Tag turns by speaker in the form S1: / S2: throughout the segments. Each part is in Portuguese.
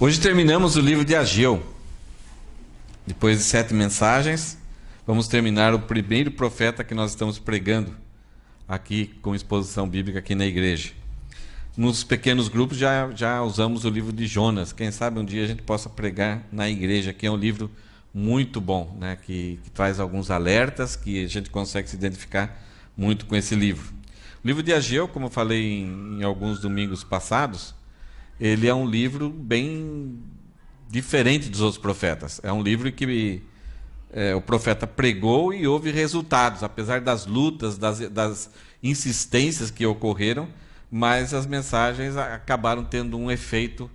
S1: Hoje terminamos o livro de Ageu. Depois de 7 mensagens, vamos terminar o primeiro profeta que nós estamos pregando aqui com exposição bíblica aqui na igreja. Nos pequenos grupos já usamos o livro de Jonas. Quem sabe um dia a gente possa pregar na igreja, que é um livro muito bom, né? que traz alguns alertas, que a gente consegue se identificar muito com esse livro. O livro de Ageu, como eu falei em alguns domingos passados, ele é um livro bem diferente dos outros profetas. É um livro que o profeta pregou e houve resultados, apesar das lutas, das insistências que ocorreram, mas as mensagens acabaram tendo um efeito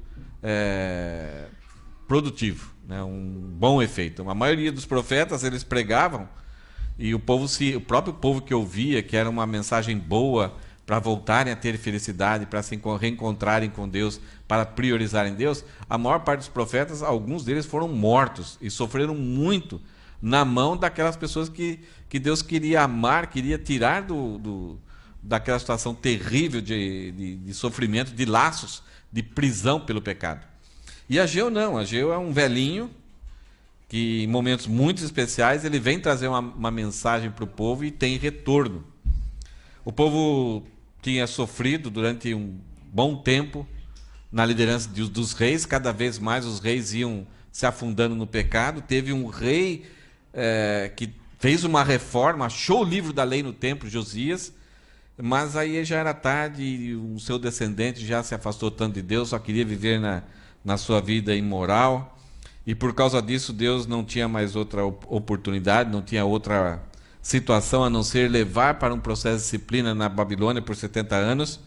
S1: produtivo, né? Um bom efeito. A maioria dos profetas, eles pregavam e o próprio povo que ouvia, que era uma mensagem boa, para voltarem a ter felicidade, para se reencontrarem com Deus, para priorizarem Deus, a maior parte dos profetas, alguns deles foram mortos e sofreram muito na mão daquelas pessoas que Deus queria amar, queria tirar daquela situação terrível de sofrimento, de laços, de prisão pelo pecado. E Ageu não, Ageu é um velhinho que em momentos muito especiais ele vem trazer uma mensagem para o povo e tem retorno. O povo tinha sofrido durante um bom tempo na liderança dos reis, cada vez mais os reis iam se afundando no pecado. Teve um rei que fez uma reforma, achou o livro da lei no templo, Josias, mas aí já era tarde e o seu descendente já se afastou tanto de Deus, só queria viver na sua vida imoral, e por causa disso Deus não tinha mais outra oportunidade, não tinha outra situação a não ser levar para um processo de disciplina na Babilônia por 70 anos,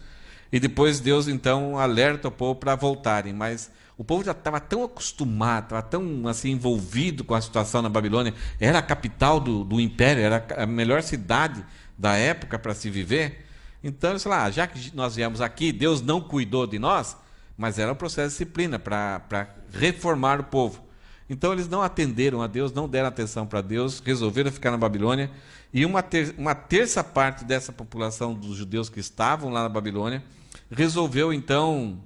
S1: e depois Deus então alerta o povo para voltarem, mas o povo já estava tão acostumado, estava tão assim, envolvido com a situação na Babilônia, era a capital do império, era a melhor cidade da época para se viver. Então eles falaram, já que nós viemos aqui, Deus não cuidou de nós, mas era um processo de disciplina para reformar o povo. Então eles não atenderam a Deus, não deram atenção para Deus, resolveram ficar na Babilônia, e uma terça parte dessa população dos judeus que estavam lá na Babilônia resolveu então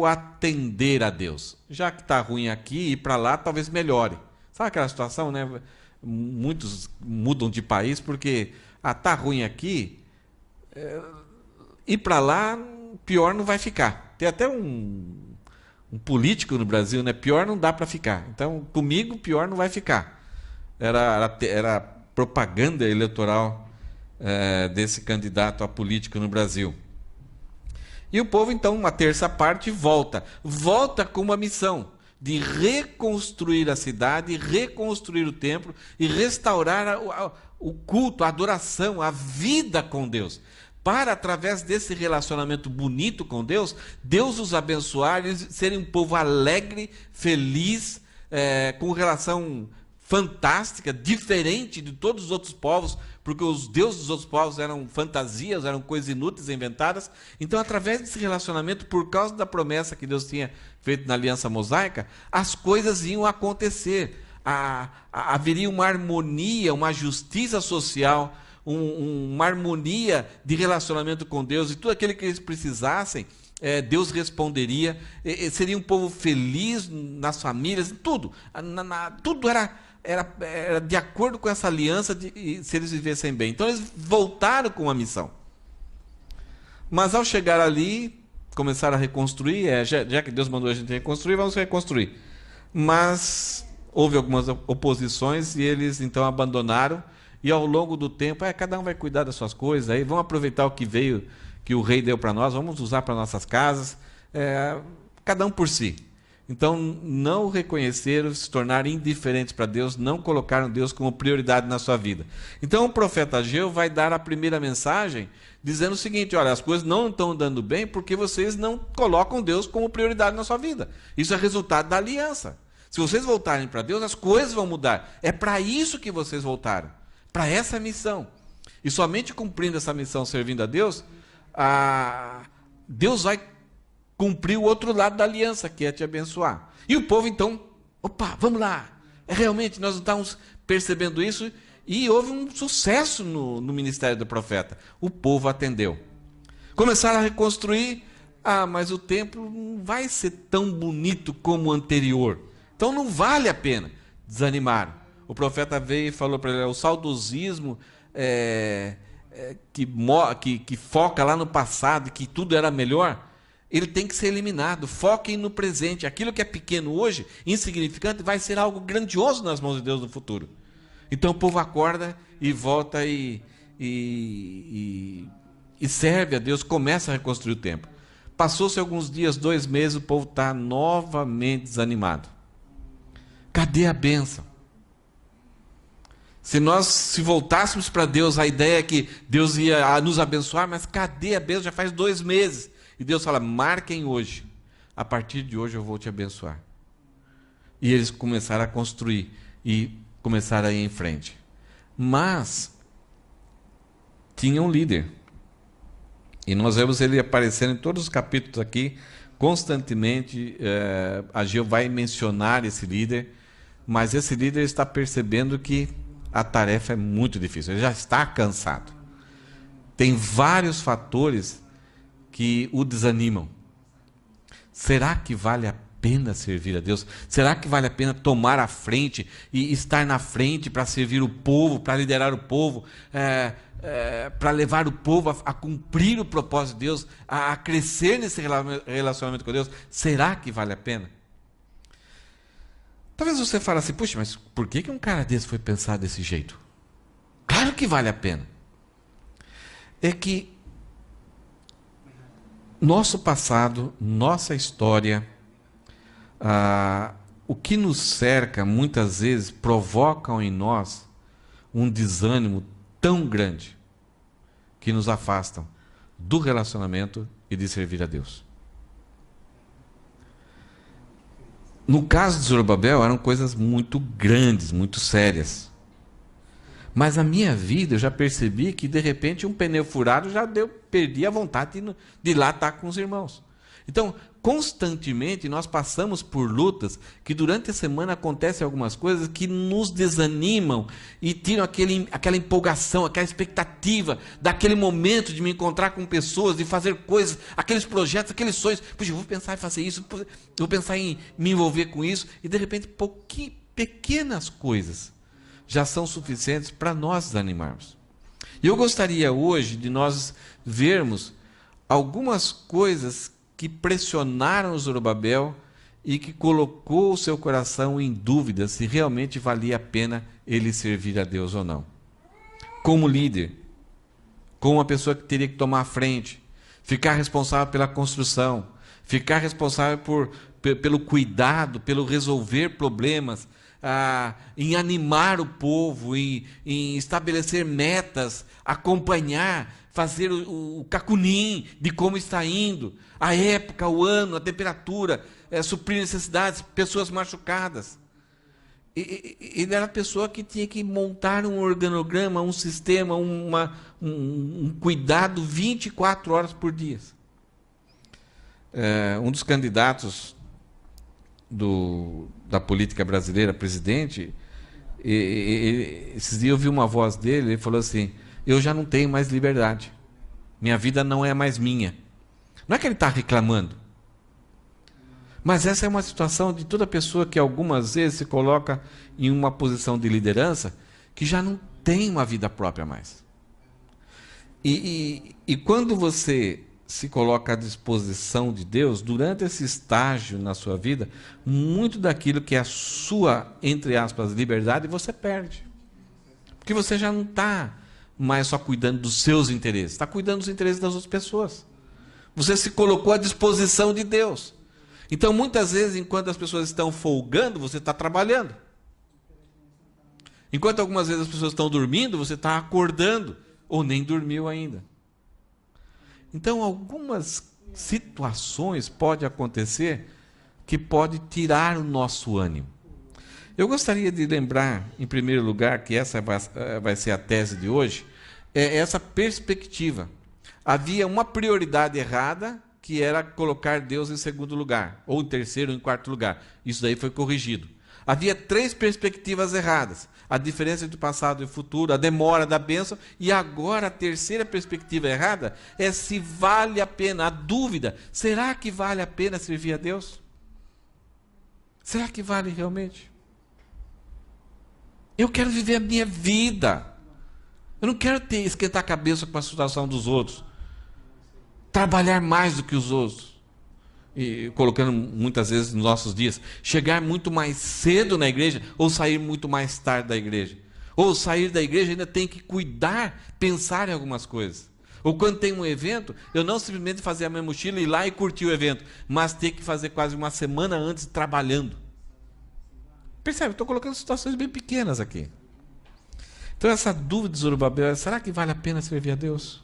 S1: atender a Deus. Já que está ruim aqui, ir para lá talvez melhore. Sabe aquela situação, né? Muitos mudam de país porque está ruim aqui, ir para lá pior não vai ficar. Tem até um político no Brasil, né? Pior não dá para ficar. Então, comigo, pior não vai ficar. Era propaganda eleitoral desse candidato a político no Brasil. E o povo, então, uma terça parte volta com uma missão de reconstruir a cidade, reconstruir o templo e restaurar o culto, a adoração, a vida com Deus. Para, através desse relacionamento bonito com Deus, Deus os abençoar, eles serem um povo alegre, feliz, com relação fantástica, diferente de todos os outros povos, porque os deuses dos outros povos eram fantasias, eram coisas inúteis, inventadas. Então, através desse relacionamento, por causa da promessa que Deus tinha feito na aliança mosaica, as coisas iam acontecer. Haveria uma harmonia, uma justiça social, uma harmonia de relacionamento com Deus, e tudo aquilo que eles precisassem, Deus responderia. Seria um povo feliz nas famílias, tudo. Tudo era de acordo com essa aliança, se eles vivessem bem. Então eles voltaram com uma missão. Mas ao chegar ali, começaram a reconstruir, já que Deus mandou a gente reconstruir, vamos reconstruir. Mas houve algumas oposições e eles então abandonaram. E ao longo do tempo, cada um vai cuidar das suas coisas, aí vamos aproveitar o que veio, que o rei deu para nós, vamos usar para nossas casas, cada um por si. Então, não reconheceram, se tornaram indiferentes para Deus, não colocaram Deus como prioridade na sua vida. Então, o profeta Ageu vai dar a primeira mensagem, dizendo o seguinte: olha, as coisas não estão dando bem porque vocês não colocam Deus como prioridade na sua vida. Isso é resultado da aliança. Se vocês voltarem para Deus, as coisas vão mudar. É para isso que vocês voltaram, para essa missão. E somente cumprindo essa missão, servindo a Deus, Deus vai cumprir o outro lado da aliança, que é te abençoar. E o povo então, opa, vamos lá, Realmente, nós não estávamos percebendo isso e houve um sucesso no ministério do profeta. O povo atendeu. Começaram a reconstruir. Mas o templo não vai ser tão bonito como o anterior. Então não vale a pena. Desanimaram. O profeta veio e falou para ele, o saudosismo que foca lá no passado, que tudo era melhor, ele tem que ser eliminado. Foquem no presente. Aquilo que é pequeno hoje, insignificante, vai ser algo grandioso nas mãos de Deus no futuro. Então o povo acorda e volta e serve a Deus, começa a reconstruir o templo. Passou-se alguns dias, 2 meses, o povo está novamente desanimado. Cadê a bênção? Se voltássemos para Deus, a ideia é que Deus ia nos abençoar, mas cadê a bênção? Já faz 2 meses. E Deus fala, marquem hoje. A partir de hoje eu vou te abençoar. E eles começaram a construir e começaram a ir em frente. Mas tinha um líder. E nós vemos ele aparecendo em todos os capítulos aqui, constantemente. Ageu vai mencionar esse líder, mas esse líder está percebendo que a tarefa é muito difícil, ele já está cansado. Tem vários fatores que o desanimam. Será que vale a pena servir a Deus? Será que vale a pena tomar a frente e estar na frente para servir o povo, para liderar o povo, para levar o povo a cumprir o propósito de Deus, a crescer nesse relacionamento com Deus? Será que vale a pena? Talvez você fale assim, puxa, mas por que um cara desse foi pensar desse jeito? Claro que vale a pena. É que nosso passado, nossa história, o que nos cerca muitas vezes provocam em nós um desânimo tão grande que nos afastam do relacionamento e de servir a Deus. No caso de Zorobabel, eram coisas muito grandes, muito sérias. Mas na minha vida eu já percebi que de repente um pneu furado perdi a vontade de ir lá estar com os irmãos. Então, constantemente nós passamos por lutas que durante a semana acontecem algumas coisas que nos desanimam e tiram aquela empolgação, aquela expectativa daquele momento de me encontrar com pessoas, de fazer coisas, aqueles projetos, aqueles sonhos. Puxa, eu vou pensar em fazer isso, eu vou pensar em me envolver com isso, e de repente pequenas coisas já são suficientes para nós desanimarmos. E eu gostaria hoje de nós vermos algumas coisas que pressionaram Zorobabel e que colocou o seu coração em dúvida se realmente valia a pena ele servir a Deus ou não. Como líder, como uma pessoa que teria que tomar a frente, ficar responsável pela construção, ficar responsável pelo cuidado, pelo resolver problemas, em animar o povo, em estabelecer metas, acompanhar, fazer o cacunim de como está indo, a época, o ano, a temperatura, suprir necessidades, pessoas machucadas. Ele era a pessoa que tinha que montar um organograma, um sistema, um cuidado 24 horas por dia. Um dos candidatos da política brasileira, presidente, esses dias eu ouvi uma voz dele, ele falou assim, eu já não tenho mais liberdade, minha vida não é mais minha. Não é que ele está reclamando, mas essa é uma situação de toda pessoa que algumas vezes se coloca em uma posição de liderança que já não tem uma vida própria mais. E quando você se coloca à disposição de Deus, durante esse estágio na sua vida, muito daquilo que é a sua, entre aspas, liberdade, você perde. Porque você já não está mais só cuidando dos seus interesses, está cuidando dos interesses das outras pessoas. Você se colocou à disposição de Deus. Então, muitas vezes, enquanto as pessoas estão folgando, você está trabalhando. Enquanto algumas vezes as pessoas estão dormindo, você está acordando, ou nem dormiu ainda. Então, algumas situações podem acontecer que pode tirar o nosso ânimo. Eu gostaria de lembrar, em primeiro lugar, que essa vai ser a tese de hoje, é essa perspectiva. Havia uma prioridade errada, que era colocar Deus em segundo lugar, ou em terceiro ou em quarto lugar. Isso daí foi corrigido. Havia 3 perspectivas erradas. A diferença entre o passado e o futuro, a demora da bênção, e agora a terceira perspectiva errada é se vale a pena, a dúvida, será que vale a pena servir a Deus? Será que vale realmente? Eu quero viver a minha vida. Eu não quero esquentar a cabeça com a situação dos outros. Trabalhar mais do que os outros. E colocando muitas vezes nos nossos dias, chegar muito mais cedo na igreja ou sair muito mais tarde da igreja. Ou sair da igreja ainda tem que cuidar, pensar em algumas coisas. Ou quando tem um evento, eu não simplesmente fazer a minha mochila, ir lá e curtir o evento, mas ter que fazer quase uma semana antes trabalhando. Percebe? Estou colocando situações bem pequenas aqui. Então essa dúvida de Zorobabel é, será que vale a pena servir a Deus?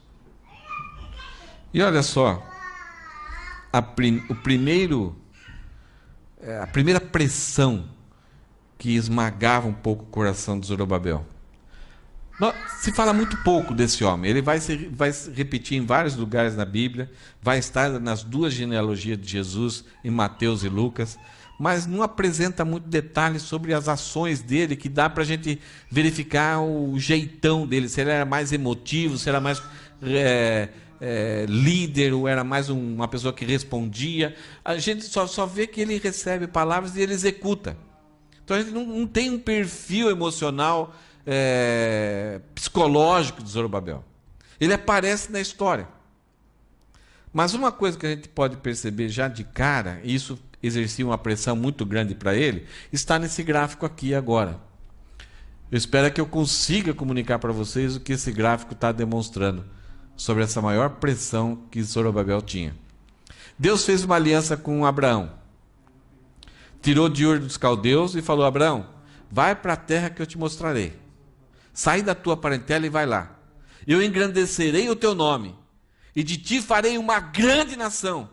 S1: E olha só, a primeira pressão que esmagava um pouco o coração de Zorobabel. Se fala muito pouco desse homem. Ele vai se repetir em vários lugares na Bíblia, vai estar nas 2 genealogias de Jesus, em Mateus e Lucas, mas não apresenta muito detalhes sobre as ações dele, que dá para a gente verificar o jeitão dele, se ele era mais emotivo, se era mais líder, ou era mais uma pessoa que respondia. A gente só vê que ele recebe palavras e ele executa. Então a gente não tem um perfil emocional, psicológico de Zorobabel. Ele aparece na história. Mas uma coisa que a gente pode perceber já de cara, e isso exercia uma pressão muito grande para ele, está nesse gráfico aqui agora. Eu espero que eu consiga comunicar para vocês o que esse gráfico está demonstrando sobre essa maior pressão que Zorobabel tinha. Deus fez uma aliança com Abraão. Tirou de Ur dos Caldeus e falou: Abraão, vai para a terra que eu te mostrarei. Sai da tua parentela e vai lá. Eu engrandecerei o teu nome, e de ti farei uma grande nação.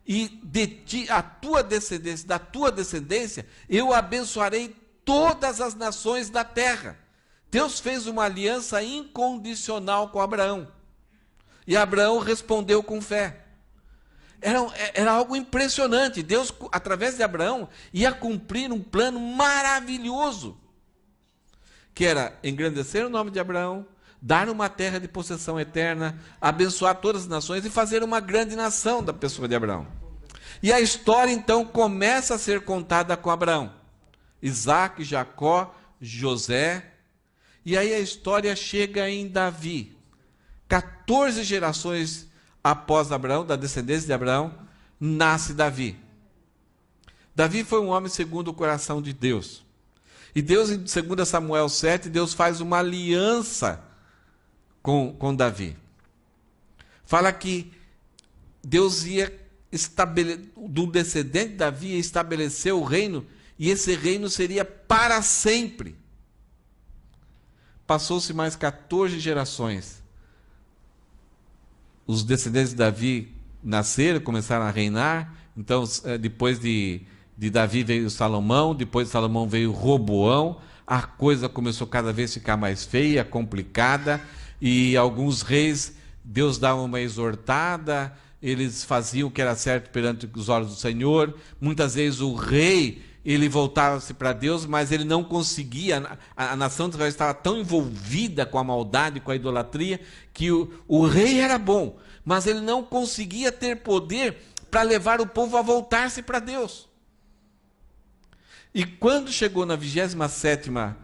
S1: E de ti, a tua descendência, da tua descendência, eu abençoarei todas as nações da terra. Deus fez uma aliança incondicional com Abraão. E Abraão respondeu com fé. Era algo impressionante. Deus, através de Abraão, ia cumprir um plano maravilhoso, que era engrandecer o nome de Abraão, dar uma terra de possessão eterna, abençoar todas as nações e fazer uma grande nação da pessoa de Abraão. E a história então começa a ser contada com Abraão, Isaac, Jacó, José, e aí a história chega em Davi. 14 gerações após Abraão, da descendência de Abraão, nasce Davi. Davi foi um homem segundo o coração de Deus. E Deus, em 2 Samuel 7, Deus faz uma aliança com Davi. Fala que Deus ia do descendente de Davi ia estabelecer o reino, e esse reino seria para sempre. Passou-se mais 14 gerações. Os descendentes de Davi nasceram, começaram a reinar. Então, depois de Davi veio Salomão, depois de Salomão veio Roboão. A coisa começou cada vez a ficar mais feia, complicada, e alguns reis, Deus dava uma exortada, eles faziam o que era certo perante os olhos do Senhor. Muitas vezes o rei, ele voltava-se para Deus, mas ele não conseguia. A nação de Israel estava tão envolvida com a maldade, com a idolatria, que o rei era bom, mas ele não conseguia ter poder para levar o povo a voltar-se para Deus. E quando chegou na 27ª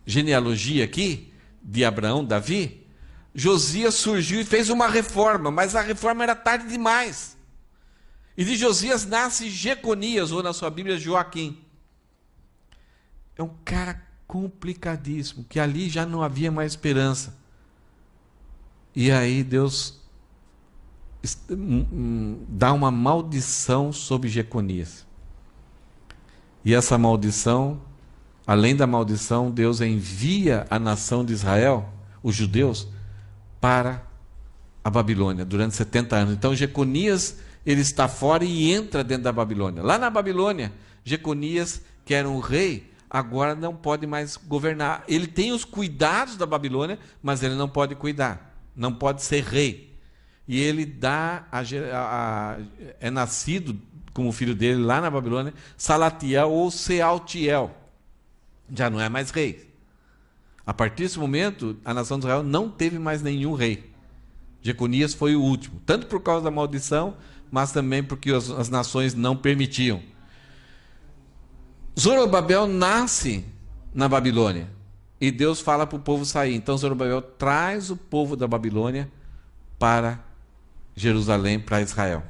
S1: genealogia aqui, de Abraão, Davi, Josias surgiu e fez uma reforma, mas a reforma era tarde demais. E de Josias nasce Jeconias, ou na sua Bíblia, Joaquim. É um cara complicadíssimo, que ali já não havia mais esperança. E aí Deus dá uma maldição sobre Jeconias. E essa maldição, além da maldição, Deus envia a nação de Israel, os judeus, para a Babilônia durante 70 anos. Então Jeconias, ele está fora e entra dentro da Babilônia. Lá na Babilônia, Jeconias, que era um rei, agora não pode mais governar. Ele tem os cuidados da Babilônia, mas ele não pode cuidar, não pode ser rei. e ele dá, é nascido como filho dele lá na Babilônia, Salatiel ou Sealtiel. Já não é mais rei. A partir desse momento, a nação de Israel não teve mais nenhum rei. Jeconias foi o último, tanto por causa da maldição, mas também porque as nações não permitiam. Zorobabel nasce na Babilônia, e Deus fala para o povo sair. Então Zorobabel traz o povo da Babilônia para Jerusalém, para Israel.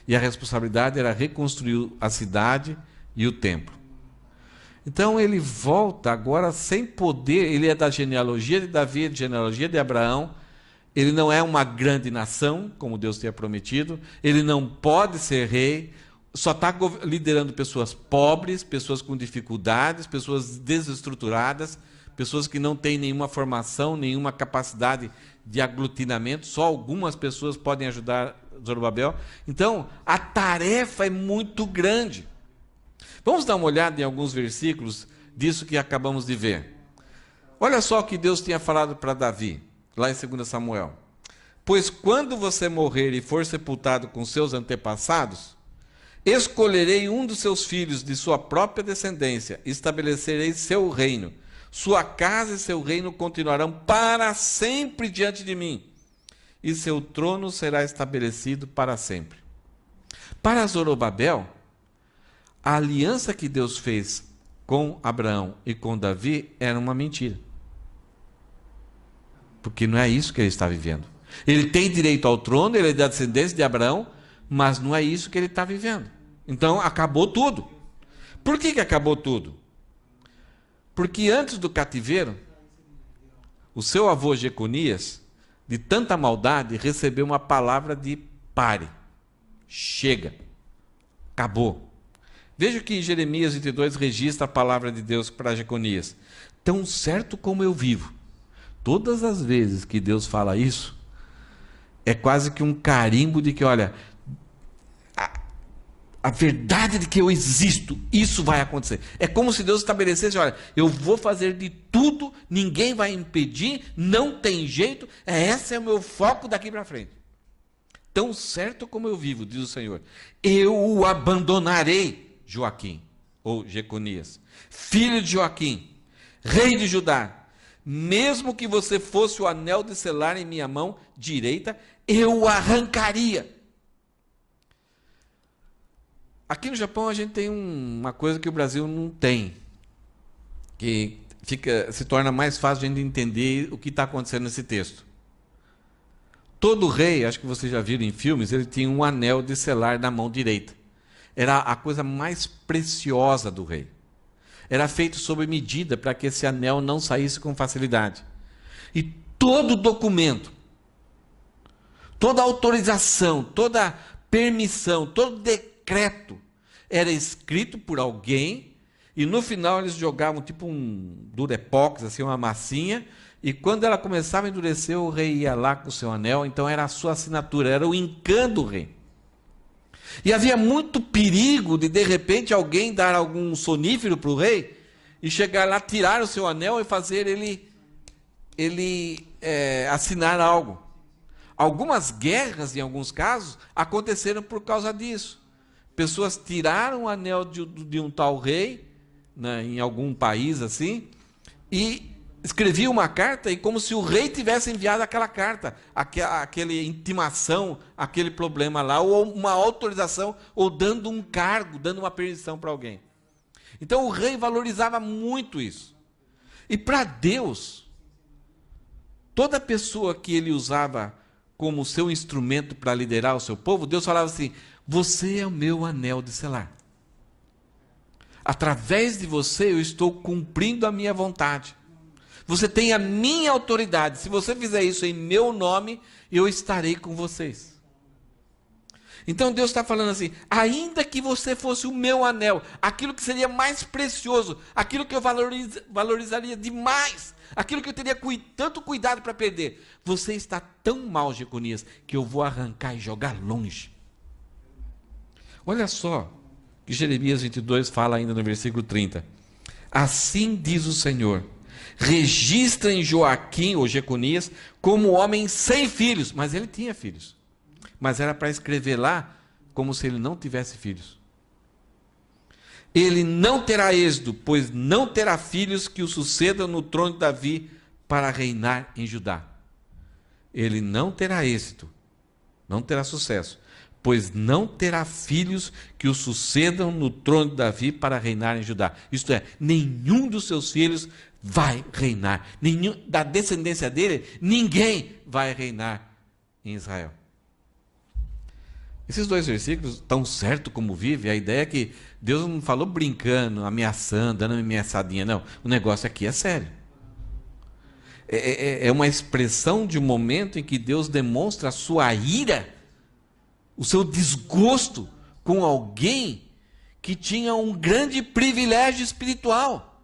S1: E a responsabilidade era reconstruir a cidade e o templo. Então ele volta agora sem poder, ele é da genealogia de Davi, da genealogia de Abraão, ele não é uma grande nação, como Deus tinha prometido, ele não pode ser rei, só está liderando pessoas pobres, pessoas com dificuldades, pessoas desestruturadas, pessoas que não têm nenhuma formação, nenhuma capacidade de aglutinamento, só algumas pessoas podem ajudar Zorobabel. Então, a tarefa é muito grande. Vamos dar uma olhada em alguns versículos disso que acabamos de ver. Olha só o que Deus tinha falado para Davi, lá em 2 Samuel. Pois quando você morrer e for sepultado com seus antepassados, escolherei um dos seus filhos de sua própria descendência, estabelecerei seu reino. Sua casa e seu reino continuarão para sempre diante de mim, e seu trono será estabelecido para sempre. Para Zorobabel, a aliança que Deus fez com Abraão e com Davi era uma mentira. Porque não é isso que ele está vivendo. Ele tem direito ao trono, ele é da descendência de Abraão, mas não é isso que ele está vivendo. Então acabou tudo. Por que acabou tudo? Porque antes do cativeiro, o seu avô Jeconias, de tanta maldade, recebeu uma palavra de pare. Chega. Acabou. Veja que Jeremias 22 registra a palavra de Deus para Jeconias. Tão certo como eu vivo. Todas as vezes que Deus fala isso, é quase que um carimbo de que, olha, a verdade de que eu existo, isso vai acontecer. É como se Deus estabelecesse, olha, eu vou fazer de tudo, ninguém vai impedir, não tem jeito, esse é o meu foco daqui para frente. Tão certo como eu vivo, diz o Senhor, eu o abandonarei, Joaquim, ou Jeconias, filho de Joaquim, rei de Judá. Mesmo que você fosse o anel de selar em minha mão direita, eu o arrancaria. Aqui no Japão a gente tem uma coisa que o Brasil não tem, que se torna mais fácil de a gente entender o que está acontecendo nesse texto. Todo rei, acho que vocês já viram em filmes, ele tinha um anel de selar na mão direita. Era a coisa mais preciosa do rei. Era feito sob medida para que esse anel não saísse com facilidade. E todo documento, toda autorização, toda permissão, todo decreto era escrito por alguém e no final eles jogavam tipo um durepox, assim, uma massinha, e quando ela começava a endurecer, o rei ia lá com o seu anel, então era a sua assinatura, era o encanto do rei. E havia muito perigo de repente, alguém dar algum sonífero para o rei e chegar lá, tirar o seu anel e fazer ele assinar algo. Algumas guerras, em alguns casos, aconteceram por causa disso. Pessoas tiraram o anel de um tal rei, né, em algum país assim, e escreviam uma carta, e como se o rei tivesse enviado aquela carta, aquela intimação, aquele problema lá, ou uma autorização, ou dando um cargo, dando uma permissão para alguém. Então o rei valorizava muito isso. E para Deus, toda pessoa que ele usava como seu instrumento para liderar o seu povo, Deus falava assim, você é o meu anel de selar. Através de você eu estou cumprindo a minha vontade. Você tem a minha autoridade. Se você fizer isso em meu nome, eu estarei com vocês. Então Deus está falando assim, ainda que você fosse o meu anel, aquilo que seria mais precioso, aquilo que eu valorizaria demais, aquilo que eu teria tanto cuidado para perder, você está tão mal, Jeconias, que eu vou arrancar e jogar longe. Olha só que Jeremias 22 fala ainda no versículo 30. Assim diz o Senhor, registra em Joaquim, ou Jeconias, como homem sem filhos, mas ele tinha filhos. mas era para escrever lá como se ele não tivesse filhos. Ele não terá êxito, pois não terá filhos que o sucedam no trono de Davi para reinar em Judá. Ele não terá êxito, não terá sucesso, pois não terá filhos que o sucedam no trono de Davi para reinar em Judá. Isto é, nenhum dos seus filhos vai reinar. Nenhum da descendência dele, ninguém vai reinar em Israel. Esses dois versículos, tão certo como vive, a ideia é que Deus não falou brincando, ameaçando, dando uma ameaçadinha, não. O negócio aqui é sério. É uma expressão de um momento em que Deus demonstra a sua ira, o seu desgosto com alguém que tinha um grande privilégio espiritual,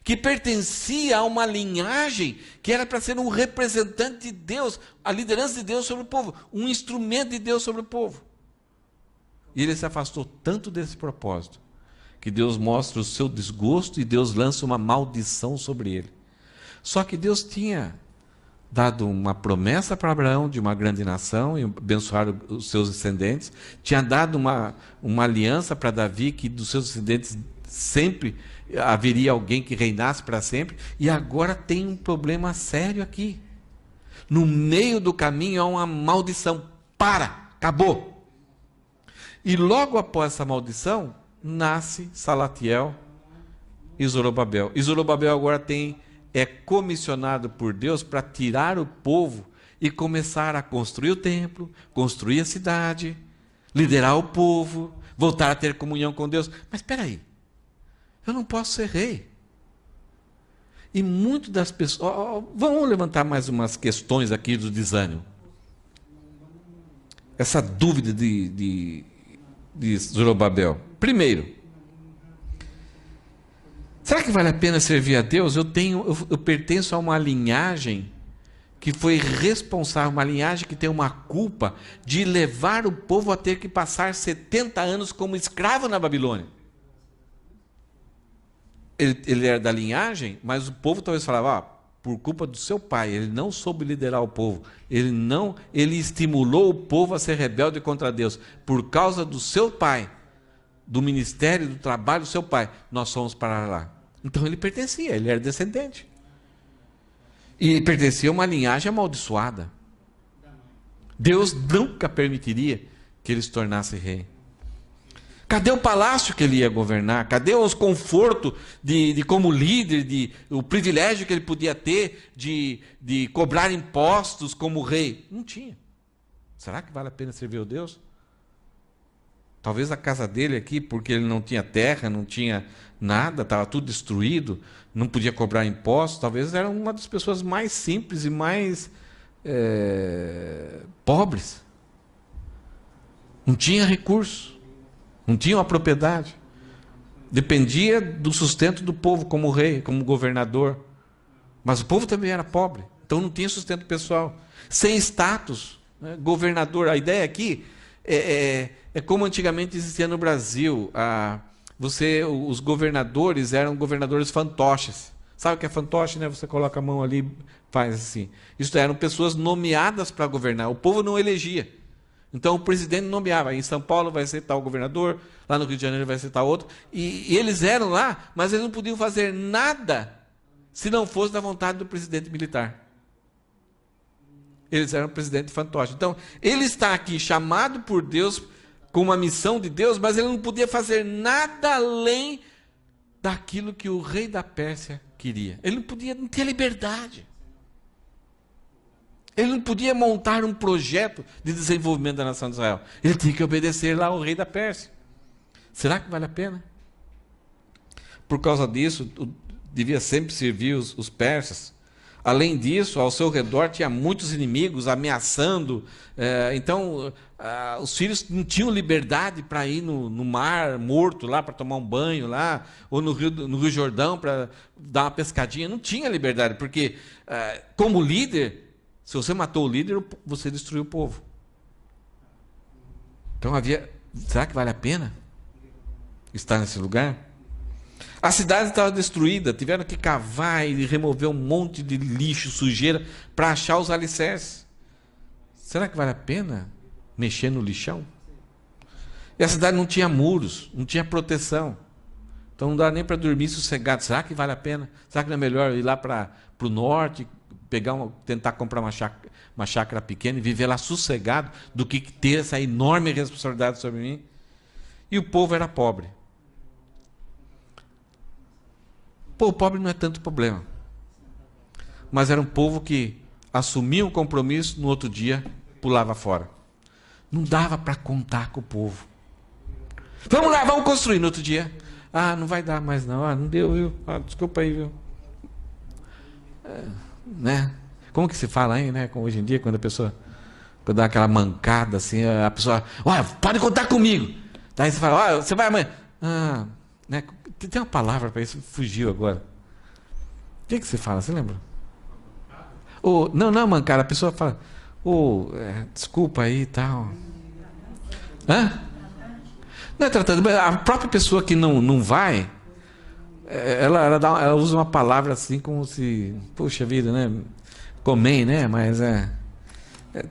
S1: que pertencia a uma linhagem que era para ser um representante de Deus, a liderança de Deus sobre o povo, um instrumento de Deus sobre o povo. E ele se afastou tanto desse propósito, que Deus mostra o seu desgosto e Deus lança uma maldição sobre ele. Só que Deus tinha dado uma promessa para Abraão de uma grande nação e abençoar os seus descendentes. Tinha dado uma aliança para Davi, que dos seus descendentes sempre haveria alguém que reinasse para sempre. E agora tem um problema sério aqui. No meio do caminho há uma maldição. Acabou. E logo após essa maldição, nasce Salatiel e Zorobabel. E Zorobabel agora é comissionado por Deus para tirar o povo e começar a construir o templo, construir a cidade, liderar o povo, voltar a ter comunhão com Deus. Mas espera aí, eu não posso ser rei. E muitas das pessoas... vamos levantar mais umas questões aqui do desânimo. Essa dúvida de Zorobabel. Primeiro, será que vale a pena servir a Deus? Eu pertenço a uma linhagem que foi responsável, uma linhagem que tem uma culpa de levar o povo a ter que passar 70 anos como escravo na Babilônia. Ele era da linhagem, mas o povo talvez falava, por culpa do seu pai, ele não soube liderar o povo, ele estimulou o povo a ser rebelde contra Deus. Por causa do seu pai, do ministério, do trabalho do seu pai, nós fomos para lá. Então ele pertencia, ele era descendente. E pertencia a uma linhagem amaldiçoada. Deus nunca permitiria que ele se tornasse rei. Cadê o palácio que ele ia governar? Cadê os confortos de como líder, o privilégio que ele podia ter de cobrar impostos como rei? Não tinha. Será que vale a pena servir a Deus? Talvez a casa dele aqui, porque ele não tinha terra, não tinha nada, estava tudo destruído, não podia cobrar impostos, talvez era uma das pessoas mais simples e mais pobres. Não tinha recurso, não tinha uma propriedade. Dependia do sustento do povo como rei, como governador. Mas o povo também era pobre, então não tinha sustento pessoal. Sem status, né? Governador, a ideia aqui é como antigamente existia no Brasil. Os governadores eram governadores fantoches. Sabe o que é fantoche, né? Você coloca a mão ali, faz assim. Isto eram pessoas nomeadas para governar. O povo não elegia. Então o presidente nomeava. Em São Paulo vai ser tal governador, lá no Rio de Janeiro vai ser tal outro. E eles eram lá, mas eles não podiam fazer nada se não fosse da vontade do presidente militar. Eles eram presidente fantoche. Então, ele está aqui chamado por Deus com uma missão de Deus, mas ele não podia fazer nada além daquilo que o rei da Pérsia queria. Ele não tinha liberdade. Ele não podia montar um projeto de desenvolvimento da nação de Israel. Ele tinha que obedecer lá ao rei da Pérsia. Será que vale a pena? Por causa disso, devia sempre servir os persas. Além disso, ao seu redor tinha muitos inimigos ameaçando. Então, os filhos não tinham liberdade para ir no mar morto lá, para tomar um banho lá, ou no Rio Jordão para dar uma pescadinha. Não tinha liberdade, porque como líder, se você matou o líder, você destruiu o povo. Então será que vale a pena estar nesse lugar? A cidade estava destruída, tiveram que cavar e remover um monte de lixo, sujeira, para achar os alicerces. Será que vale a pena mexer no lixão. E a cidade não tinha muros, não tinha proteção. Então não dá nem para dormir sossegado. Será que vale a pena? Será que não é melhor ir lá para o norte, tentar comprar uma chácara pequena e viver lá sossegado do que ter essa enorme responsabilidade sobre mim? E o povo era pobre. Pô, o pobre não é tanto problema. Mas era um povo que assumia um compromisso, no outro dia pulava fora. Não dava para contar com o povo. Vamos lá, vamos construir. No outro dia, não vai dar mais não. Não deu, viu? Desculpa aí, viu? Né? Como que se fala aí, né? Como hoje em dia, quando quando dá aquela mancada assim, a pessoa, olha, pode contar comigo. Daí você fala, olha, você vai amanhã. Né? Tem uma palavra para isso, fugiu agora. O que você fala? Você lembra? Não, mancada. A pessoa fala, desculpa aí e tal. Não é tratando, a própria pessoa que não vai, ela usa uma palavra assim como se, puxa vida, né? Comem, né? Mas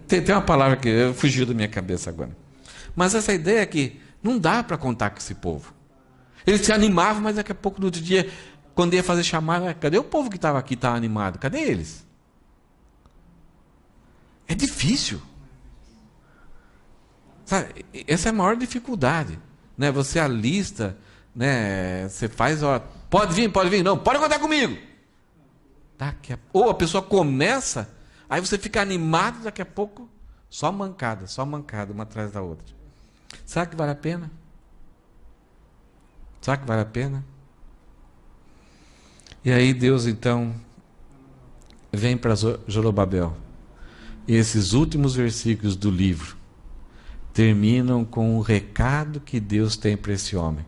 S1: tem uma palavra que fugiu da minha cabeça agora. Mas essa ideia é que não dá para contar com esse povo. Eles se animavam, mas daqui a pouco, no outro dia, quando ia fazer chamada, cadê o povo que estava aqui, estava animado? Cadê eles? É difícil. Sabe, essa é a maior dificuldade. Né? Você alista, né? Você faz, pode vir, não, pode contar comigo. Ou a pessoa começa, aí você fica animado, daqui a pouco, só mancada, uma atrás da outra. Será que vale a pena? Será que vale a pena? E aí Deus então vem para Zorobabel. E esses últimos versículos do livro terminam com o recado que Deus tem para esse homem.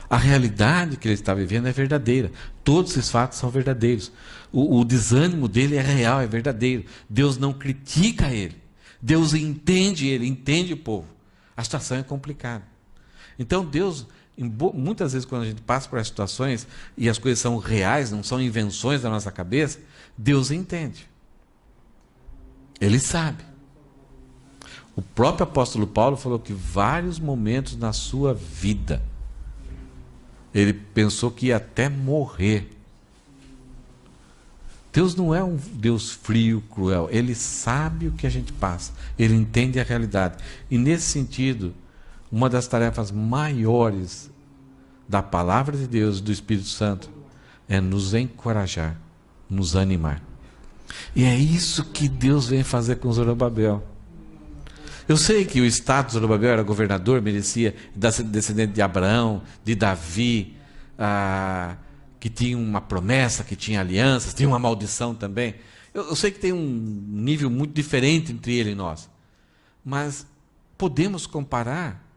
S1: A realidade que ele está vivendo é verdadeira. Todos esses fatos são verdadeiros. O desânimo dele é real, é verdadeiro. Deus não critica ele. Deus entende ele, entende o povo. A situação é complicada. Então Deus, muitas vezes quando a gente passa por situações e as coisas são reais, não são invenções da nossa cabeça, Deus entende. Ele sabe. O próprio apóstolo Paulo falou que vários momentos na sua vida ele pensou que ia até morrer. Deus não é um Deus frio, cruel. Ele sabe o que a gente passa. Ele entende a realidade. E nesse sentido, uma das tarefas maiores da palavra de Deus e do Espírito Santo é nos encorajar, nos animar. E é isso que Deus vem fazer com Zorobabel. Eu sei que o estado de Zorobabel era governador, merecia, descendente de Abraão, de Davi, que tinha uma promessa, que tinha alianças, tinha uma maldição também. Eu sei que tem um nível muito diferente entre ele e nós. Mas podemos comparar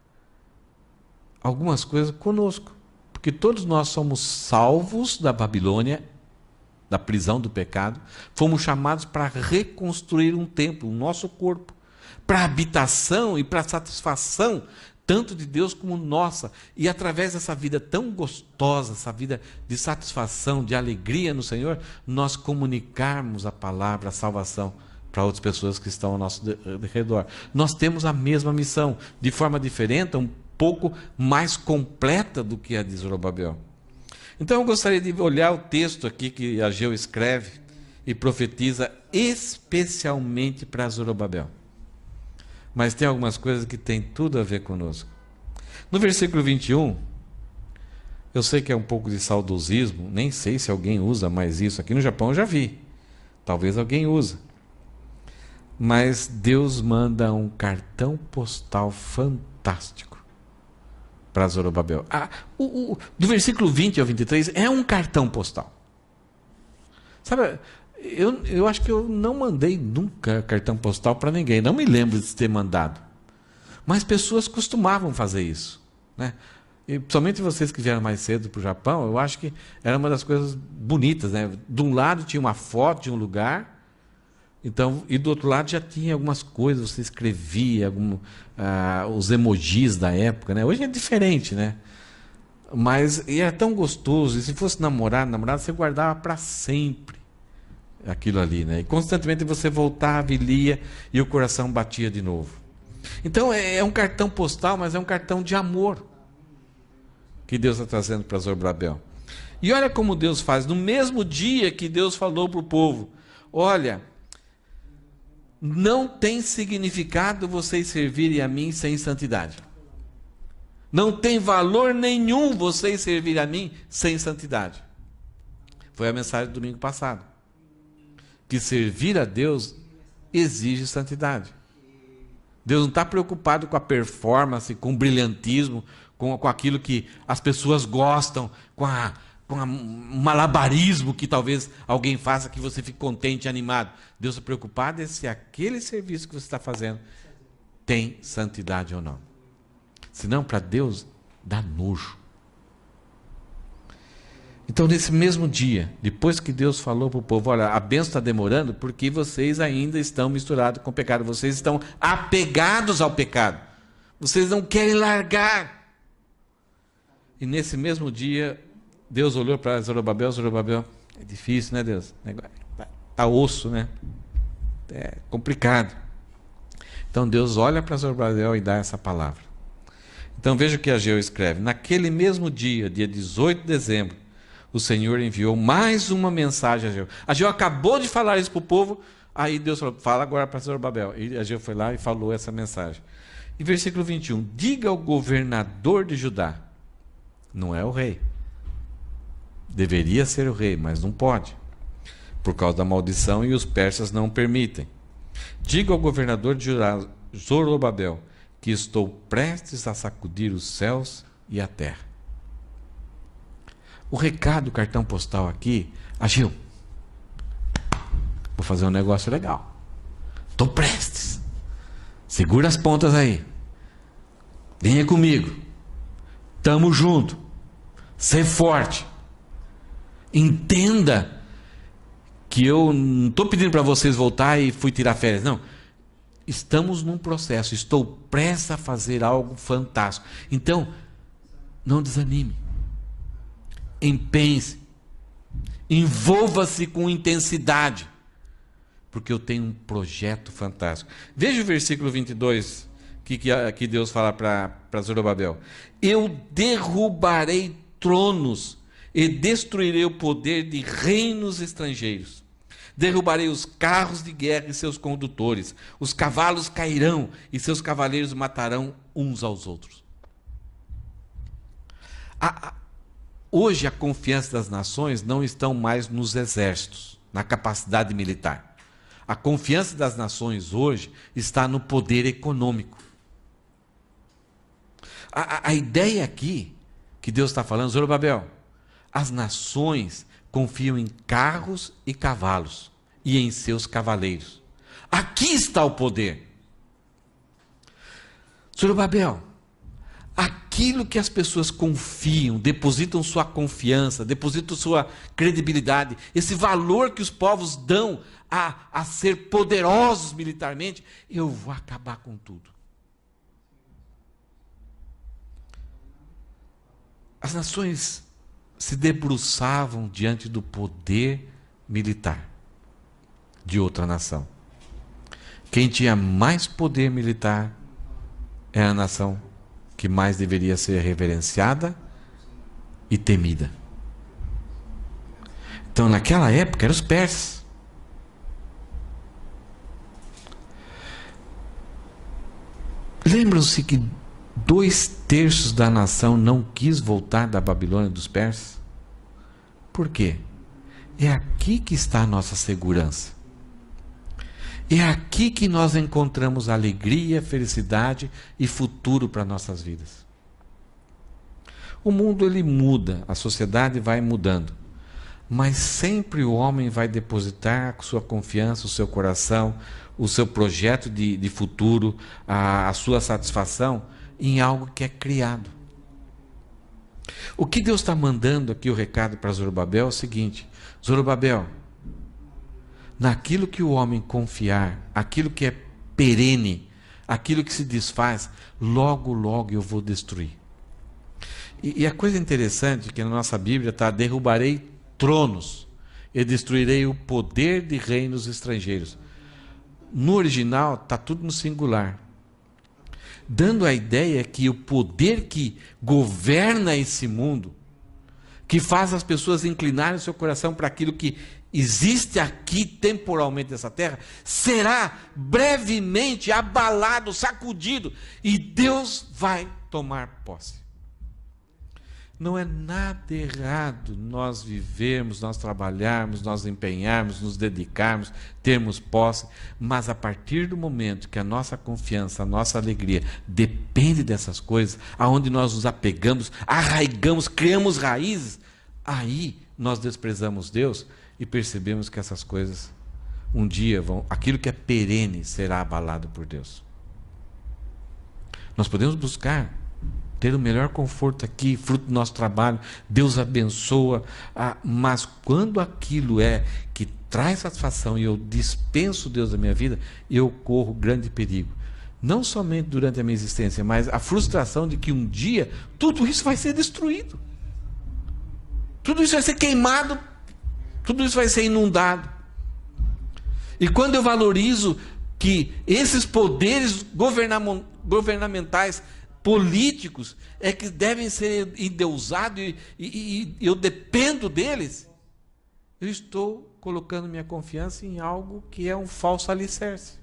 S1: algumas coisas conosco. Porque todos nós somos salvos da Babilônia, da prisão do pecado. Fomos chamados para reconstruir um templo, o nosso corpo. Para habitação e para satisfação, tanto de Deus como nossa. E através dessa vida tão gostosa, essa vida de satisfação, de alegria no Senhor, nós comunicarmos a palavra, a salvação para outras pessoas que estão ao nosso redor. Nós temos a mesma missão, de forma diferente, um pouco mais completa do que a de Zorobabel. Então eu gostaria de olhar o texto aqui que Ageu escreve e profetiza especialmente para Zorobabel. Mas tem algumas coisas que têm tudo a ver conosco. No versículo 21, eu sei que é um pouco de saudosismo, nem sei se alguém usa mais isso. Aqui no Japão eu já vi. Talvez alguém use. Mas Deus manda um cartão postal fantástico para Zorobabel. Do versículo 20 ao 23 é um cartão postal. Sabe, eu acho que eu não mandei nunca cartão postal para ninguém. Não me lembro de ter mandado. Mas pessoas costumavam fazer isso. Né? E principalmente vocês que vieram mais cedo para o Japão, eu acho que era uma das coisas bonitas. Né? De um lado tinha uma foto de um lugar, então, e do outro lado já tinha algumas coisas, você escrevia, os emojis da época. Né? Hoje é diferente, né? Mas e era tão gostoso. E se fosse namorada, você guardava para sempre aquilo ali, né? E constantemente você voltava e lia e o coração batia de novo. Então é um cartão postal, mas é um cartão de amor que Deus está trazendo para Zorobabel. E olha como Deus faz. No mesmo dia que Deus falou para o povo: olha, não tem significado vocês servirem a mim sem santidade. Não tem valor nenhum vocês servirem a mim sem santidade. Foi a mensagem do domingo passado. Que servir a Deus exige santidade. Deus não está preocupado com a performance, com o brilhantismo, com aquilo que as pessoas gostam, com o malabarismo que talvez alguém faça que você fique contente e animado. Deus está preocupado é se aquele serviço que você está fazendo tem santidade ou não. Senão, para Deus, dá nojo. Então, nesse mesmo dia, depois que Deus falou para o povo: olha, a bênção está demorando porque vocês ainda estão misturados com o pecado, vocês estão apegados ao pecado, vocês não querem largar. E nesse mesmo dia, Deus olhou para Zorobabel: Zorobabel, é difícil, né, Deus? Está osso, né? É complicado. Então Deus olha para Zorobabel e dá essa palavra. Então veja o que Ageu escreve: naquele mesmo dia, dia 18 de dezembro, o Senhor enviou mais uma mensagem a Ageu. Ageu acabou de falar isso para o povo, aí Deus falou: fala agora para Zorobabel. E Ageu foi lá e falou essa mensagem. E versículo 21, diga ao governador de Judá, não é o rei, deveria ser o rei, mas não pode, por causa da maldição, e os persas não permitem. Diga ao governador de Judá, Zorobabel, que estou prestes a sacudir os céus e a terra. O recado, o cartão postal aqui: Ageu, vou fazer um negócio legal, estou prestes, segura as pontas aí, venha comigo, tamo junto, ser forte, entenda que eu não estou pedindo para vocês voltar e fui tirar férias, não. Estamos num processo, estou prestes a fazer algo fantástico. Então, não desanime, empenhe-se, envolva-se com intensidade, porque eu tenho um projeto fantástico. Veja o versículo 22, que Deus fala para Zorobabel: eu derrubarei tronos e destruirei o poder de reinos estrangeiros. Derrubarei os carros de guerra e seus condutores. Os cavalos cairão e seus cavaleiros matarão uns aos outros. Hoje a confiança das nações não está mais nos exércitos, na capacidade militar. A confiança das nações hoje está no poder econômico. A ideia aqui que Deus está falando: Zorobabel, as nações confiam em carros e cavalos e em seus cavaleiros. Aqui está o poder. Zorobabel, aquilo que as pessoas confiam, depositam sua confiança, depositam sua credibilidade, esse valor que os povos dão a ser poderosos militarmente, eu vou acabar com tudo. As nações se debruçavam diante do poder militar de outra nação. Quem tinha mais poder militar é a nação que mais deveria ser reverenciada e temida. Então, naquela época, eram os persas. Lembram-se que 2/3 da nação não quis voltar da Babilônia dos persas? Por quê? É aqui que está a nossa segurança. É aqui que nós encontramos alegria, felicidade e futuro para nossas vidas. O mundo ele muda, a sociedade vai mudando, mas sempre o homem vai depositar sua confiança, o seu coração, o seu projeto de futuro, a sua satisfação em algo que é criado. O que Deus está mandando aqui, o recado para Zorobabel é o seguinte: Zorobabel, naquilo que o homem confiar, aquilo que é perene, aquilo que se desfaz, logo, logo eu vou destruir. E a coisa interessante é que na nossa Bíblia está: derrubarei tronos e destruirei o poder de reinos estrangeiros. No original está tudo no singular. dando a ideia que o poder que governa esse mundo, que faz as pessoas inclinarem o seu coração para aquilo que existe aqui temporalmente nessa terra, será brevemente abalado, sacudido, e Deus vai tomar posse. Não é nada errado nós vivermos, nós trabalharmos, nós empenharmos, nos dedicarmos, termos posse, mas a partir do momento que a nossa confiança, a nossa alegria depende dessas coisas, aonde nós nos apegamos, arraigamos, criamos raízes, aí nós desprezamos Deus e percebemos que essas coisas um dia vão, aquilo que é perene será abalado por Deus. Nós podemos buscar ter o melhor conforto aqui, fruto do nosso trabalho, Deus abençoa, mas quando aquilo é que traz satisfação e eu dispenso Deus da minha vida, eu corro grande perigo. Não somente durante a minha existência, mas a frustração de que um dia tudo isso vai ser destruído. Tudo isso vai ser queimado, tudo isso vai ser inundado. E quando eu valorizo que esses poderes governamentais, políticos, é que devem ser endeusados e eu dependo deles, eu estou colocando minha confiança em algo que é um falso alicerce.